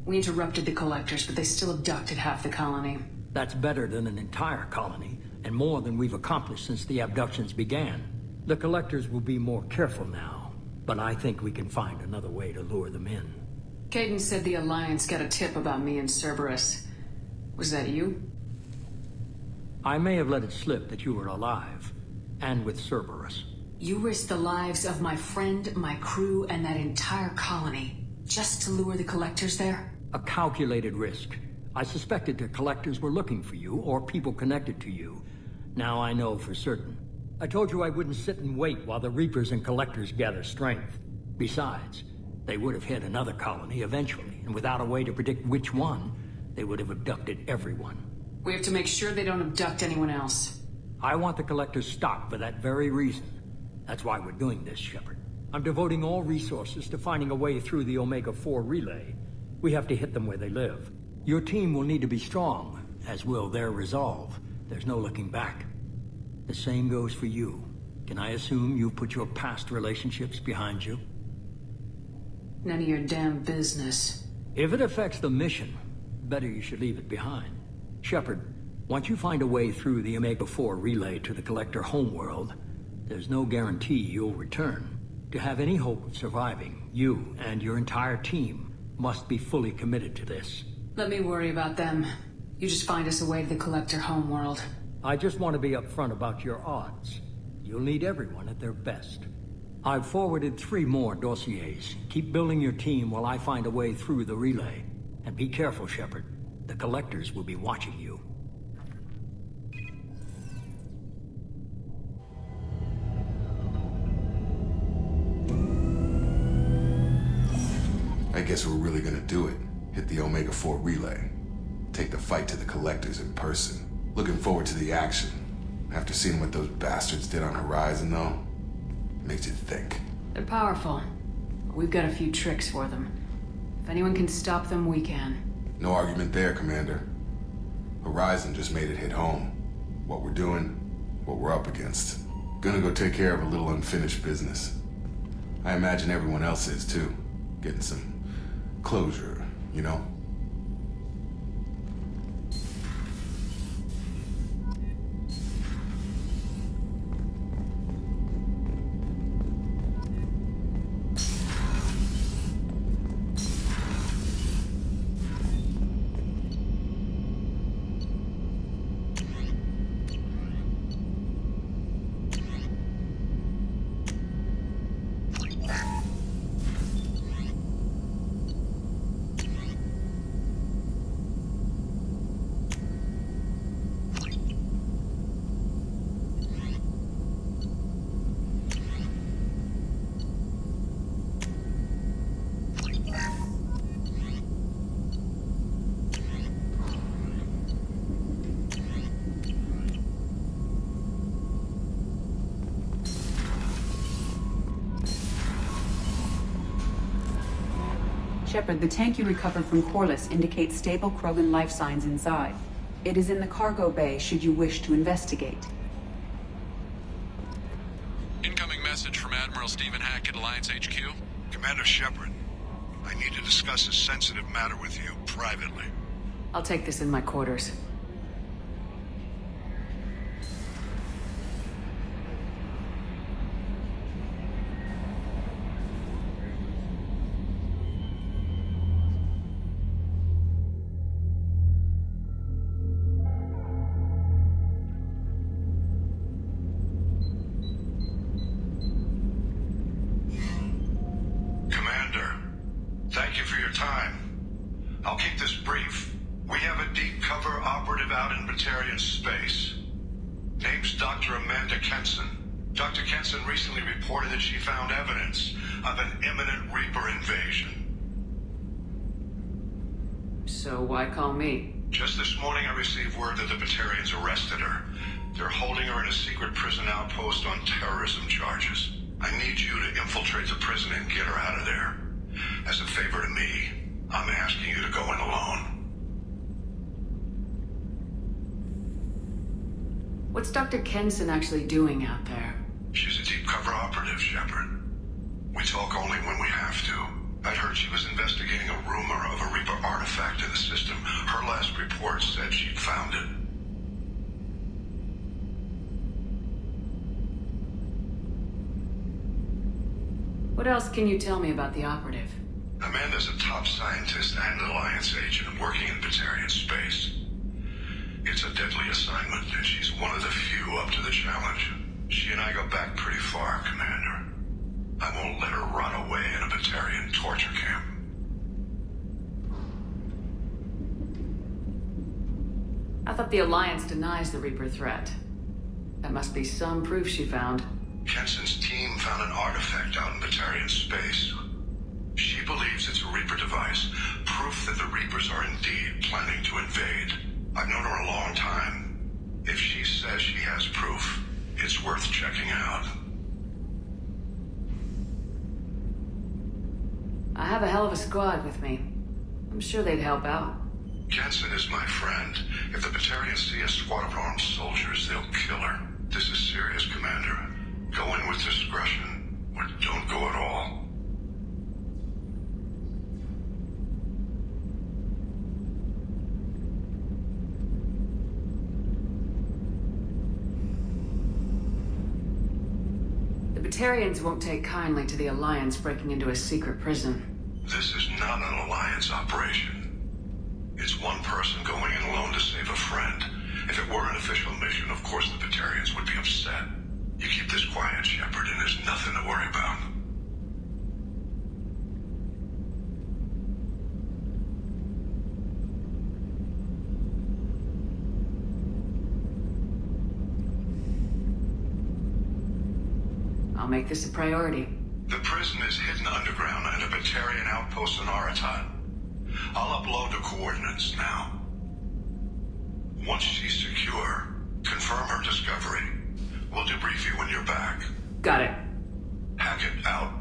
[SPEAKER 2] We interrupted the Collectors, but they still abducted half the colony.
[SPEAKER 9] That's better than an entire colony, and more than we've accomplished since the abductions began. The Collectors will be more careful now, but I think we can find another way to lure them in.
[SPEAKER 2] Caden said the Alliance got a tip about me and Cerberus. Was that you?
[SPEAKER 9] I may have let it slip that you were alive, and with Cerberus.
[SPEAKER 2] You risked the lives of my friend, my crew, and that entire colony, just to lure the Collectors there?
[SPEAKER 9] A calculated risk. I suspected the Collectors were looking for you, or people connected to you. Now I know for certain. I told you I wouldn't sit and wait while the Reapers and Collectors gather strength. Besides, they would have hit another colony eventually, and without a way to predict which one, they would have abducted everyone.
[SPEAKER 2] We have to make sure they don't abduct anyone else.
[SPEAKER 9] I want the Collectors stopped for that very reason. That's why we're doing this, Shepard. I'm devoting all resources to finding a way through the Omega-4 relay. We have to hit them where they live. Your team will need to be strong, as will their resolve. There's no looking back. The same goes for you. Can I assume you've put your past relationships behind you?
[SPEAKER 2] None of your damn business.
[SPEAKER 9] If it affects the mission, better you should leave it behind. Shepard, once you find a way through the Omega-4 relay to the Collector homeworld, there's no guarantee you'll return. To have any hope of surviving, you and your entire team must be fully committed to this.
[SPEAKER 2] Let me worry about them. You just find us a way to the Collector homeworld.
[SPEAKER 9] I just want to be upfront about your odds. You'll need everyone at their best. I've forwarded 3 more dossiers. Keep building your team while I find a way through the relay. And be careful, Shepard. The Collectors will be watching you.
[SPEAKER 6] I guess we're really gonna do it. Hit the Omega-4 relay. Take the fight to the Collectors in person. Looking forward to the action. After seeing what those bastards did on Horizon, though, makes you think.
[SPEAKER 2] They're powerful, but we've got a few tricks for them. If anyone can stop them, we can.
[SPEAKER 6] No argument there, Commander. Horizon just made it hit home. What we're doing, what we're up against. Gonna go take care of a little unfinished business. I imagine everyone else is too. Getting some closure, you know?
[SPEAKER 19] Shepard, the tank you recovered from Corliss indicates stable Krogan life signs inside. It is in the cargo bay should you wish to investigate.
[SPEAKER 12] Incoming message from Admiral Stephen Hackett, Alliance HQ.
[SPEAKER 21] Commander Shepard, I need to discuss a sensitive matter with you privately.
[SPEAKER 2] I'll take this in my quarters.
[SPEAKER 21] Batarian space. Name's Dr. Amanda Kenson. Dr. Kenson recently reported that she found evidence of an imminent Reaper invasion.
[SPEAKER 2] So why call me?
[SPEAKER 21] Just this morning I received word that the Batarians arrested her. They're holding her in a secret prison outpost on terrorism charges. I need you to infiltrate the prison and get her out of there. As a favor to me, I'm asking you to go in alone.
[SPEAKER 2] What's Dr. Kenson actually doing out there?
[SPEAKER 21] She's a deep cover operative, Shepard. We talk only when we have to. I'd heard she was investigating a rumor of a Reaper artifact in the system. Her last report said she'd found it.
[SPEAKER 2] What else can you tell me about the operative?
[SPEAKER 21] Amanda's a top scientist and Alliance agent working in Batarian space. It's a deadly assignment, and she's one of the few up to the challenge. She and I go back pretty far, Commander. I won't let her run away in a Batarian torture camp.
[SPEAKER 2] I thought the Alliance denies the Reaper threat. That must be some proof she found.
[SPEAKER 21] Kenson's team found an artifact out in Batarian space. She believes it's a Reaper device, proof that the Reapers are indeed planning to invade. I've known her a long time. If she says she has proof, it's worth checking out.
[SPEAKER 2] I have a hell of a squad with me. I'm sure they'd help out.
[SPEAKER 21] Kenson is my friend. If the Batarians see a squad of armed soldiers, they'll kill her. This is serious, Commander. Go in with discretion, or don't go at all.
[SPEAKER 2] The Batarians won't take kindly to the Alliance breaking into a secret prison.
[SPEAKER 21] This is not an Alliance operation. It's one person going in alone to save a friend. If it were an official mission, of course the Batarians would be upset. You keep this quiet, Shepard, and there's nothing to worry about.
[SPEAKER 2] I'll make this a priority.
[SPEAKER 21] The prison is hidden underground in a Batarian outpost in Aratat. I'll upload the coordinates now. Once she's secure, confirm her discovery. We'll debrief you when you're back.
[SPEAKER 2] Got it.
[SPEAKER 21] Hackett out.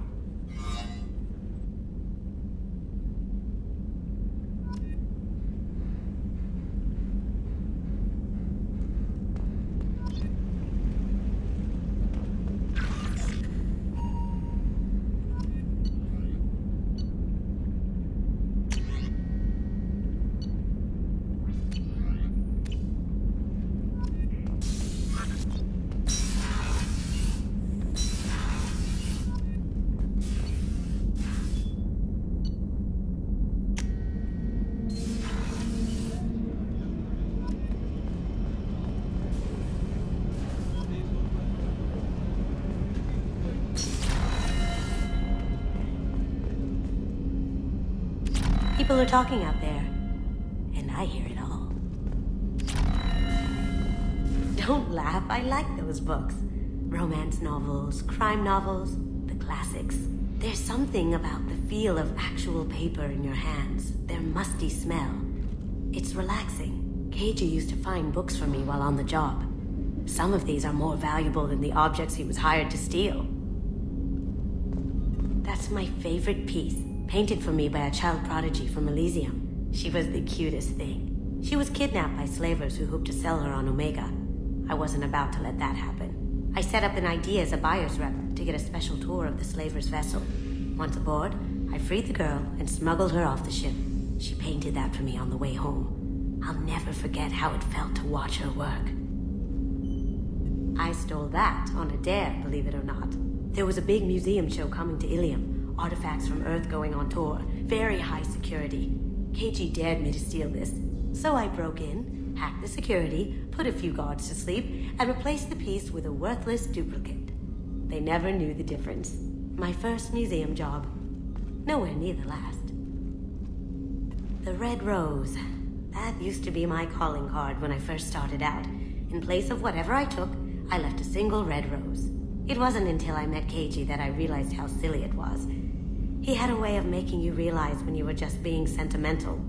[SPEAKER 7] People are talking out there, and I hear it all. Don't laugh, I like those books. Romance novels, crime novels, the classics. There's something about the feel of actual paper in your hands, their musty smell. It's relaxing. Keiji used to find books for me while on the job. Some of these are more valuable than the objects he was hired to steal. That's my favorite piece. Painted for me by a child prodigy from Elysium. She was the cutest thing. She was kidnapped by slavers who hoped to sell her on Omega. I wasn't about to let that happen. I set up an idea as a buyer's rep to get a special tour of the slaver's vessel. Once aboard, I freed the girl and smuggled her off the ship. She painted that for me on the way home. I'll never forget how it felt to watch her work. I stole that on a dare, believe it or not. There was a big museum show coming to Ilium. Artifacts from Earth going on tour. Very high security. Keiji dared me to steal this. So I broke in, hacked the security, put a few guards to sleep, and replaced the piece with a worthless duplicate. They never knew the difference. My first museum job. Nowhere near the last. The Red Rose. That used to be my calling card when I first started out. In place of whatever I took, I left a single red rose. It wasn't until I met Keiji that I realized how silly it was. He had a way of making you realize when you were just being sentimental.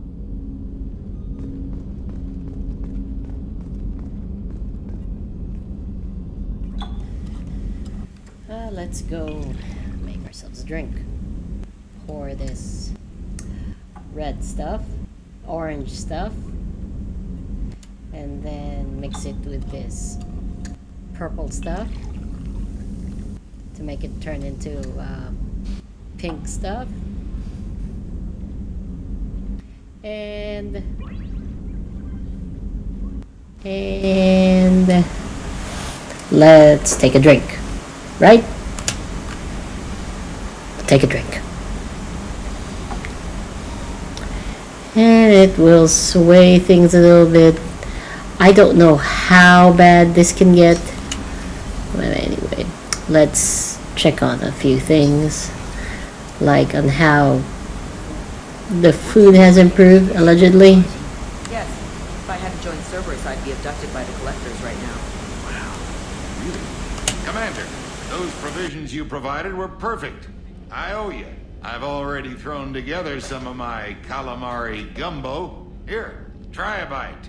[SPEAKER 1] Let's go make ourselves a drink. Pour this red stuff, orange stuff, and then mix it with this purple stuff to make it turn into pink stuff. And let's take a drink, right? Take a drink. And it will sway things a little bit. I don't know how bad this can get. But anyway, let's check on a few things. Like on how the food has improved, allegedly.
[SPEAKER 2] Yes. If I hadn't joined Cerberus, I'd be abducted by the collectors right now.
[SPEAKER 8] Wow. Really? Commander, those provisions you provided were perfect. I owe you. I've already thrown together some of my calamari gumbo. Here, try a bite.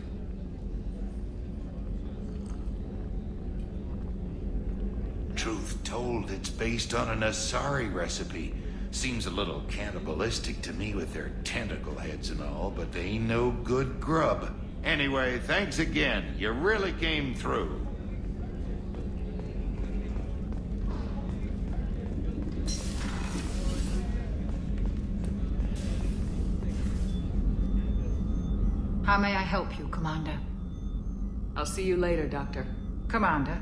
[SPEAKER 8] Truth told, it's based on an Asari recipe. Seems a little cannibalistic to me with their tentacle heads and all, but they ain't no good grub. Anyway, thanks again. You really came through.
[SPEAKER 22] How may I help you, Commander?
[SPEAKER 2] I'll see you later, Doctor.
[SPEAKER 22] Commander?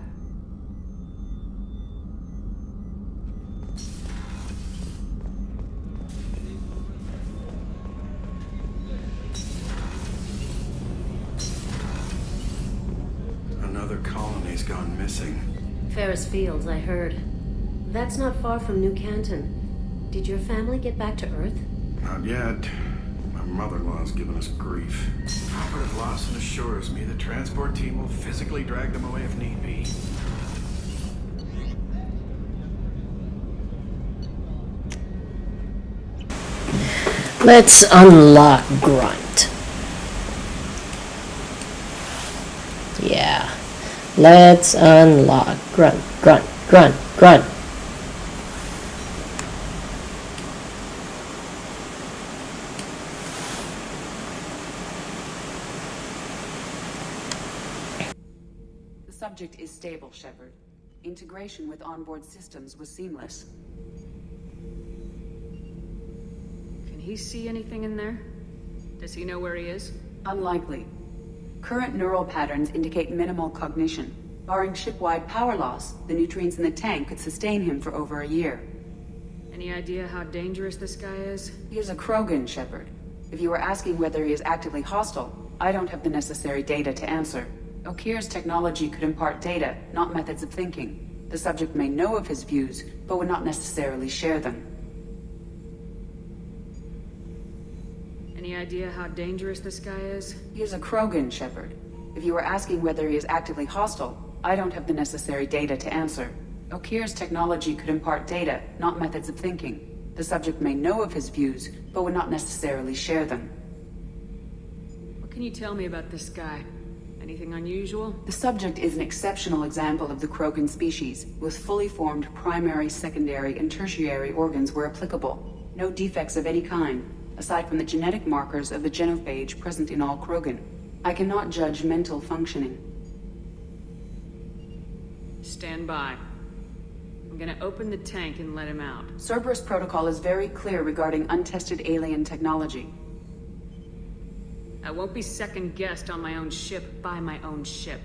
[SPEAKER 4] Another colony's gone missing.
[SPEAKER 7] Ferris Fields, I heard. That's not far from New Canton. Did your family get back to Earth?
[SPEAKER 4] Not yet. My mother-in-law's giving us grief. Operative Lawson assures me the transport team will physically drag them away if need be.
[SPEAKER 1] Let's unlock Grunt. Yeah. Let's unlock Grunt.
[SPEAKER 19] The subject is stable, Shepard. Integration with onboard systems was seamless.
[SPEAKER 2] Can he see anything in there? Does he know where he is?
[SPEAKER 19] Unlikely. Current neural patterns indicate minimal cognition. Barring ship-wide power loss, the nutrients in the tank could sustain him for over a year.
[SPEAKER 2] Any idea how dangerous this guy is?
[SPEAKER 19] He is a Krogan, Shepard. If you were asking whether he is actively hostile, I don't have the necessary data to answer. Okir's technology could impart data, not methods of thinking. The subject may know of his views, but would not necessarily share them.
[SPEAKER 2] Any idea how dangerous this guy is?
[SPEAKER 19] He is a Krogan, Shepard. If you were asking whether he is actively hostile, I don't have the necessary data to answer. Okir's technology could impart data, not methods of thinking. The subject may know of his views, but would not necessarily share them.
[SPEAKER 2] What can you tell me about this guy? Anything unusual?
[SPEAKER 19] The subject is an exceptional example of the Krogan species, with fully formed primary, secondary, and tertiary organs where applicable. No defects of any kind, aside from the genetic markers of the genophage present in all Krogan. I cannot judge mental functioning.
[SPEAKER 2] Stand by. I'm gonna open the tank and let him out.
[SPEAKER 19] Cerberus protocol is very clear regarding untested alien technology.
[SPEAKER 2] I won't be second-guessed on my own ship by my own ship.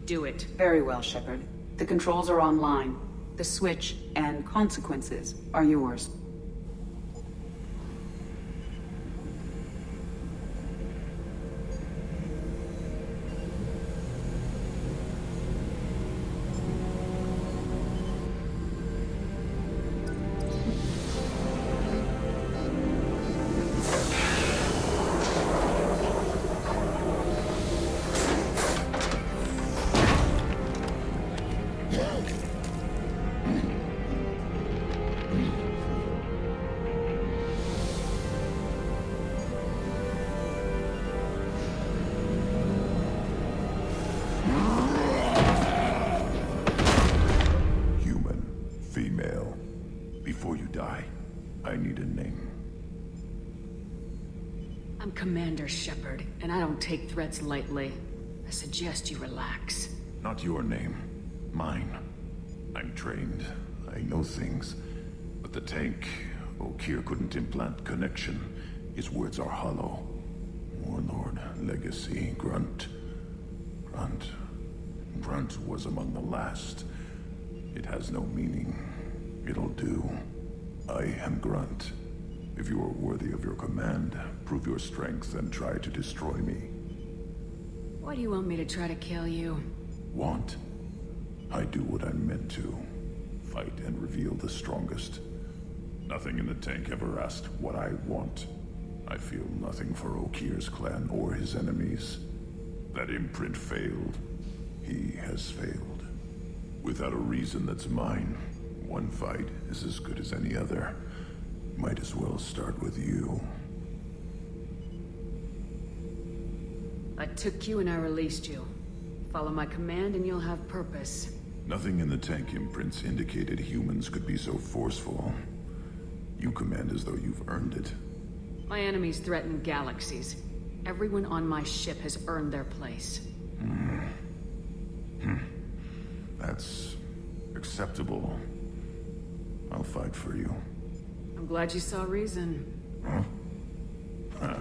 [SPEAKER 2] Do it.
[SPEAKER 19] Very well, Shepard. The controls are online. The switch and consequences are yours.
[SPEAKER 3] Female. Before you die, I need a name.
[SPEAKER 2] I'm Commander Shepard, and I don't take threats lightly. I suggest you relax.
[SPEAKER 3] Not your name. Mine. I'm trained. I know things. But the tank, Okeer couldn't implant connection. His words are hollow. Warlord, Legacy, Grunt. Grunt was among the last. It has no meaning. It'll do. I am Grunt. If you are worthy of your command, prove your strength and try to destroy me.
[SPEAKER 2] Why do you want me to try to kill you?
[SPEAKER 3] Want? I do what I'm meant to. Fight and reveal the strongest. Nothing in the tank ever asked what I want. I feel nothing for Okeer's clan or his enemies. That imprint failed. He has failed. Without a reason that's mine, one fight is as good as any other. Might as well start with you.
[SPEAKER 2] I took you and I released you. Follow my command and you'll have purpose.
[SPEAKER 3] Nothing in the tank imprints indicated humans could be so forceful. You command as though you've earned it.
[SPEAKER 2] My enemies threaten galaxies. Everyone on my ship has earned their place.
[SPEAKER 3] That's acceptable. I'll fight for you.
[SPEAKER 2] I'm glad you saw reason.
[SPEAKER 3] Huh?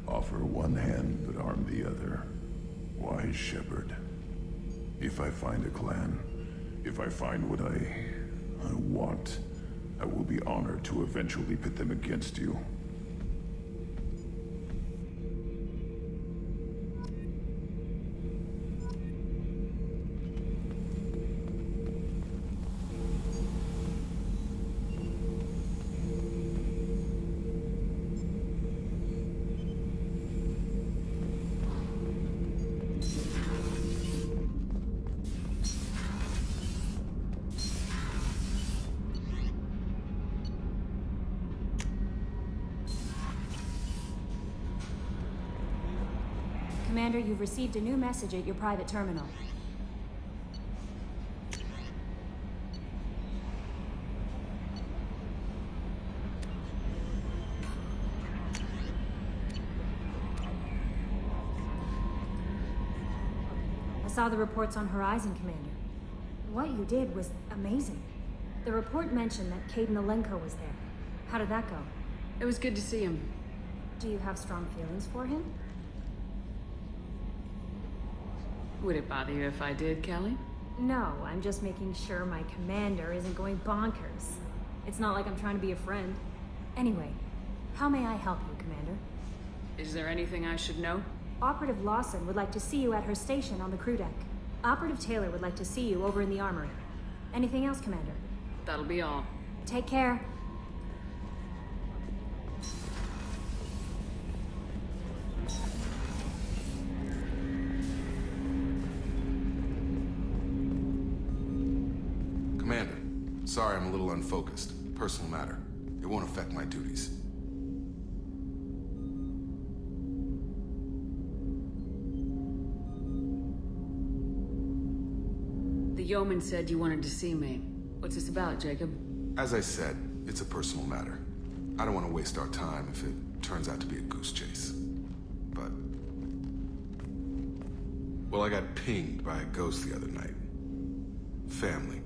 [SPEAKER 3] Offer one hand, but arm the other. Wise Shepard. If I find a clan, if I find what I want, I will be honored to eventually pit them against you.
[SPEAKER 10] Commander, you've received a new message at your private terminal. I saw the reports on Horizon, Commander. What you did was amazing. The report mentioned that Caden Alenko was there. How did that go?
[SPEAKER 2] It was good to see him.
[SPEAKER 10] Do you have strong feelings for him?
[SPEAKER 2] Would it bother you if I did, Kelly?
[SPEAKER 10] No, I'm just making sure my commander isn't going bonkers. It's not like I'm trying to be a friend. Anyway, how may I help you, Commander?
[SPEAKER 2] Is there anything I should know?
[SPEAKER 10] Operative Lawson would like to see you at her station on the crew deck. Operative Taylor would like to see you over in the armory. Anything else, Commander?
[SPEAKER 2] That'll be all.
[SPEAKER 10] Take care.
[SPEAKER 6] Commander, sorry I'm a little unfocused. Personal matter. It won't affect my duties.
[SPEAKER 2] The yeoman said you wanted to see me. What's this about, Jacob?
[SPEAKER 6] As I said, it's a personal matter. I don't want to waste our time if it turns out to be a goose chase. But... well, I got pinged by a ghost the other night. Family.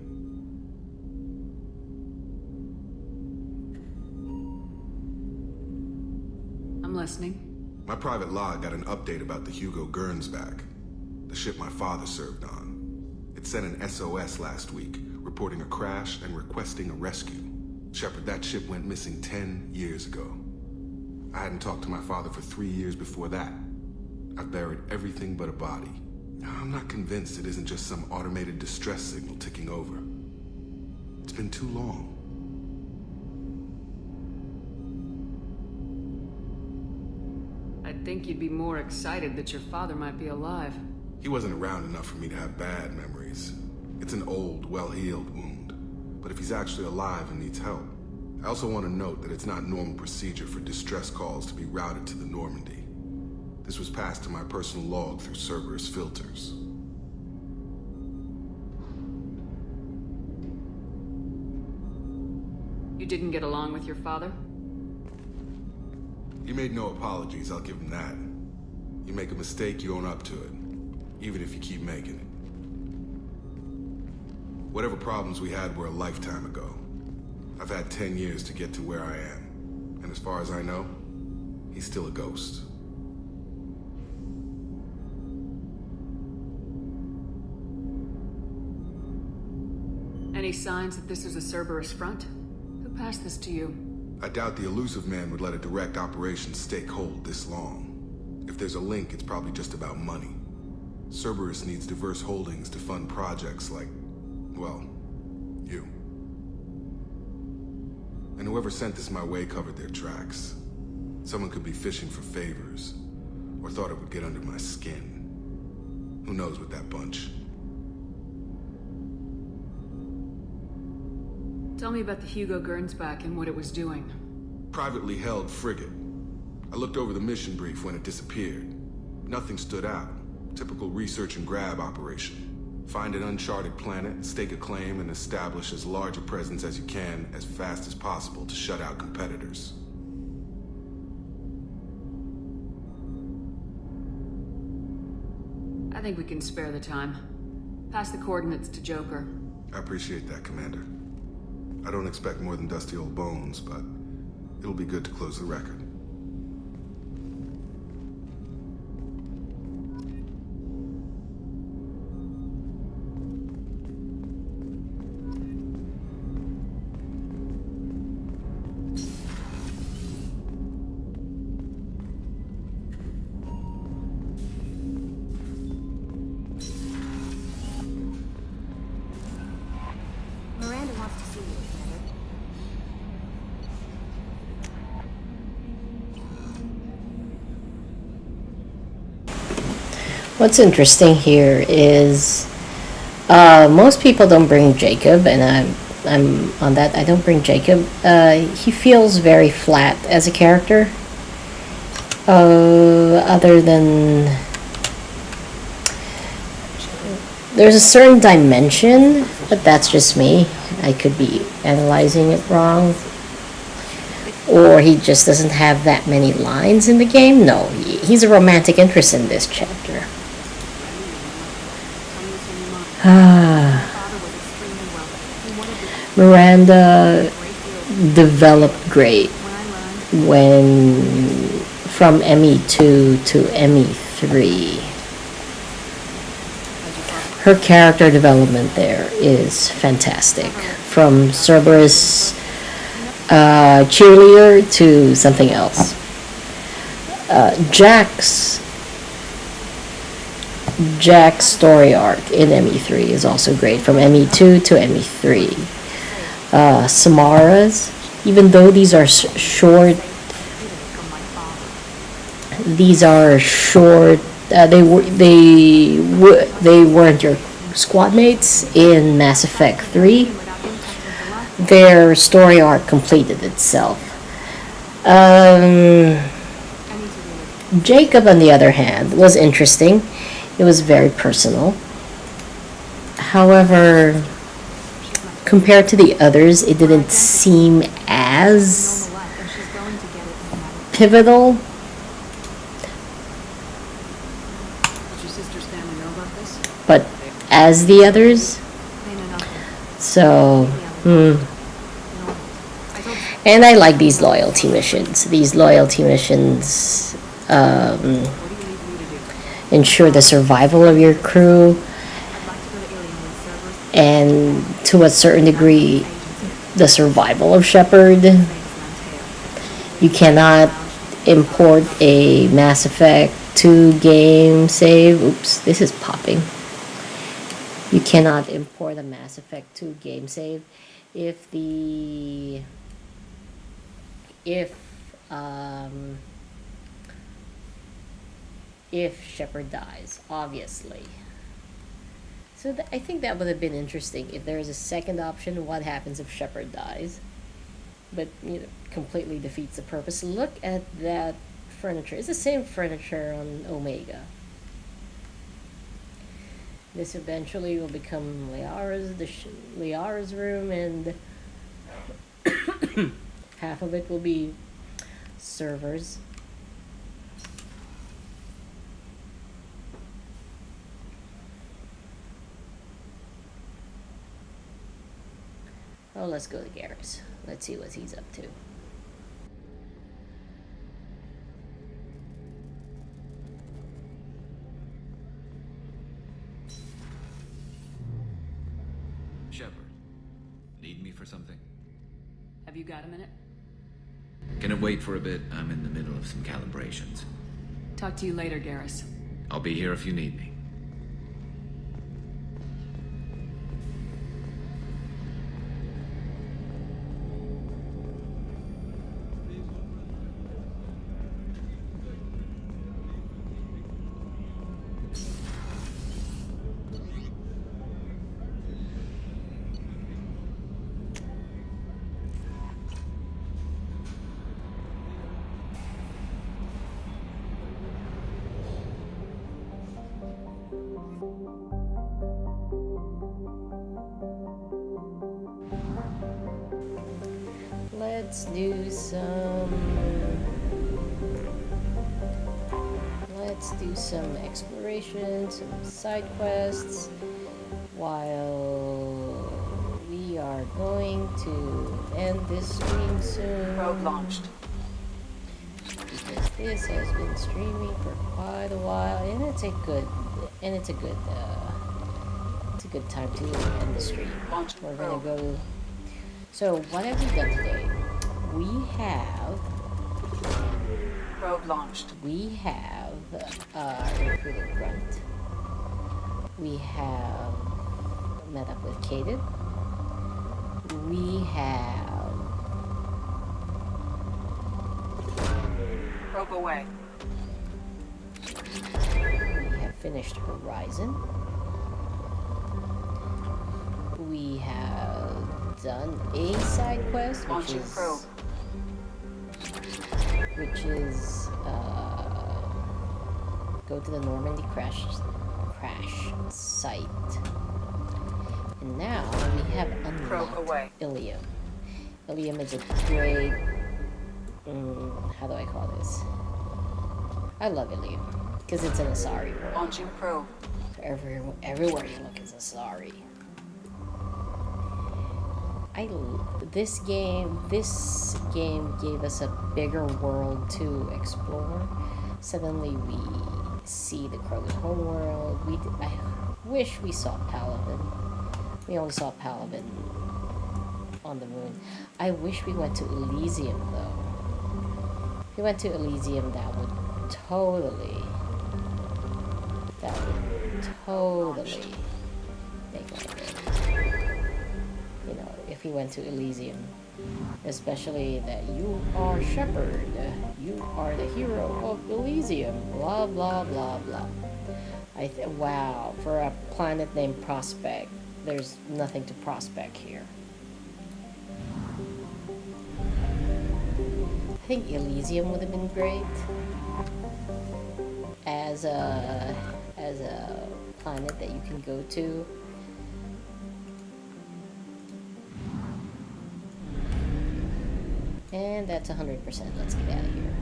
[SPEAKER 2] I'm listening.
[SPEAKER 6] My private log got an update about the Hugo Gurns back. The ship my father served on. It sent an SOS last week, reporting a crash and requesting a rescue. Shepard, that ship went missing 10 years ago. I hadn't talked to my father for 3 years before that. I've buried everything but a body. I'm not convinced it isn't just some automated distress signal ticking over. It's been too long.
[SPEAKER 2] I'd think you'd be more excited that your father might be alive.
[SPEAKER 6] He wasn't around enough for me to have bad memories. It's an old, well-healed wound. But if he's actually alive and needs help, I also want to note that it's not normal procedure for distress calls to be routed to the Normandy. This was passed to my personal log through Cerberus filters.
[SPEAKER 2] You didn't get along with your father?
[SPEAKER 6] He made no apologies, I'll give him that. You make a mistake, you own up to it. Even if you keep making it. Whatever problems we had were a lifetime ago. I've had 10 years to get to where I am. And as far as I know, he's still a ghost.
[SPEAKER 2] Any signs that this is a Cerberus front? Who passed this to you?
[SPEAKER 6] I doubt the elusive man would let a direct operation stake hold this long. If there's a link, it's probably just about money. Cerberus needs diverse holdings to fund projects like, well, you. And whoever sent this my way covered their tracks. Someone could be fishing for favors, or thought it would get under my skin. Who knows with that bunch?
[SPEAKER 2] Tell me about the Hugo Gernsback and what it was doing.
[SPEAKER 6] Privately held frigate. I looked over the mission brief when it disappeared. Nothing stood out. Typical research and grab operation. Find an uncharted planet, stake a claim, and establish as large a presence as you can as fast as possible to shut out competitors.
[SPEAKER 2] I think we can spare the time. Pass the coordinates to Joker.
[SPEAKER 6] I appreciate that, Commander. I don't expect more than dusty old bones, but it'll be good to close the record.
[SPEAKER 10] Miranda wants to see you, Commander.
[SPEAKER 1] What's interesting here is most people don't bring Jacob, and I'm on that. I don't bring Jacob. He feels very flat as a character. Other than there's a certain dimension, but that's just me. I could be analyzing it wrong. Or he just doesn't have that many lines in the game. No, he's a romantic interest in this chapter. Miranda developed great when from ME2 to ME3. Her character development there is fantastic. From Cerberus cheerleader to something else. Jack's story arc in ME3 is also great, from ME2 to ME3. Samara's, even though these are short, they weren't your squad mates in Mass Effect 3. Their story arc completed itself. Jacob, on the other hand, was interesting. It was very personal. However, compared to the others, it didn't seem as pivotal. But as the others. So, And I like these loyalty missions. These loyalty missions ensure the survival of your crew, and to a certain degree, the survival of Shepard. You cannot import a Mass Effect 2 game save. Oops, this is popping. You cannot import a Mass Effect 2 game save if Shepard dies, obviously. So I think that would have been interesting if there is a second option. What happens if Shepard dies? But completely defeats the purpose. Look at that furniture. It's the same furniture on Omega. This eventually will become Liara's room, and Half of it will be servers. Oh, let's go to Garrus. Let's see what he's up to.
[SPEAKER 15] Shepard, need me for something?
[SPEAKER 2] Have you got a minute?
[SPEAKER 15] Can it wait for a bit? I'm in the middle of some calibrations.
[SPEAKER 2] Talk to you later, Garrus.
[SPEAKER 15] I'll be here if you need me.
[SPEAKER 1] Let's do some... Let's do some exploration, some side quests, while we are going to end this stream soon.
[SPEAKER 19] Probe launched.
[SPEAKER 1] Because this has been streaming for quite a while, and it's a good time to end the stream. We're gonna go. So what have we done today? We have
[SPEAKER 19] probe launched.
[SPEAKER 1] We have recruited Grunt. We have met up with Kaden. We have
[SPEAKER 19] probe away.
[SPEAKER 1] We have finished Horizon. We have done a side quest, which is go to the Normandy crash site. And now we have unlocked Ilium. Ilium is a great how do I call this? I love Ilium because it's an Asari world.
[SPEAKER 19] Launching probe.
[SPEAKER 1] Everywhere you look is Asari. This game gave us a bigger world to explore. Suddenly we see the Krogan homeworld. I wish we saw Palaven. We only saw Palaven on the moon. I wish we went to Elysium though. If we went to Elysium, that would totally make my day. You know, if we went to Elysium, especially that you are Shepard, you are the hero of Elysium, blah blah blah blah. Wow, for a planet named Prospect, there's nothing to prospect here. I think Elysium would have been great as a planet that you can go to. And that's 100%. Let's get out of here.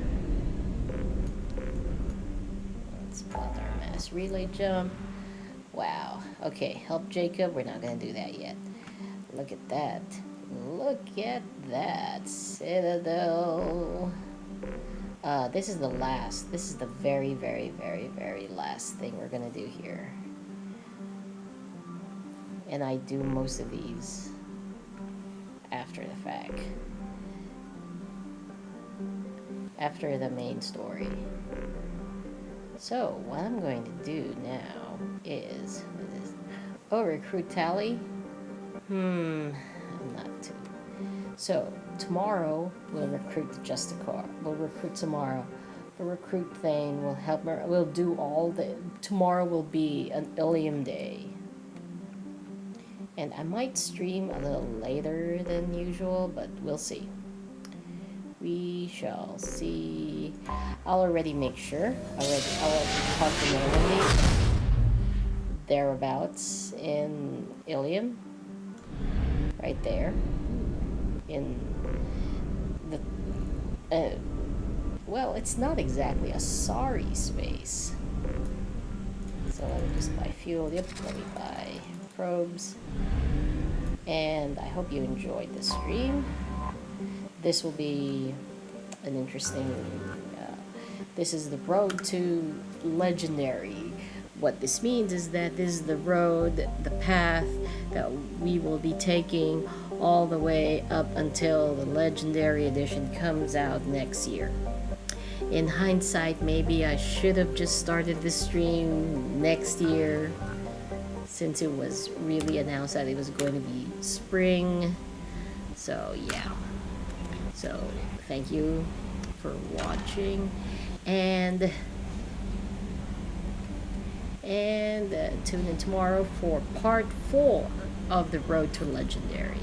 [SPEAKER 1] Let's plot our mass relay jump. Wow. Okay, help Jacob. We're not going to do that yet. Look at that. Look at that. Citadel. This is the last. This is the very, very, very, very last thing we're going to do here. And I do most of these after the fact. After the main story. So, what I'm going to do now is... Oh, recruit tally? I'm not too... So, tomorrow, we'll recruit the Justicar. We'll recruit tomorrow. The recruit thing will help... We'll do all the... Tomorrow will be an Ilium day. And I might stream a little later than usual, but we'll see. We shall see. I'll already make sure. I'll talk to Normandy thereabouts in Ilium. Right there. well, it's not exactly a sorry space. So let me just buy fuel. Yep, let me buy probes. And I hope you enjoyed the stream. This will be an interesting... this is the road to legendary. What this means is that this is the road, the path that we will be taking all the way up until the legendary edition comes out next year. In hindsight, maybe I should have just started the stream next year, since it was really announced that it was going to be spring. So yeah. So thank you for watching, and tune in tomorrow for part 4 of the Road to Legendary.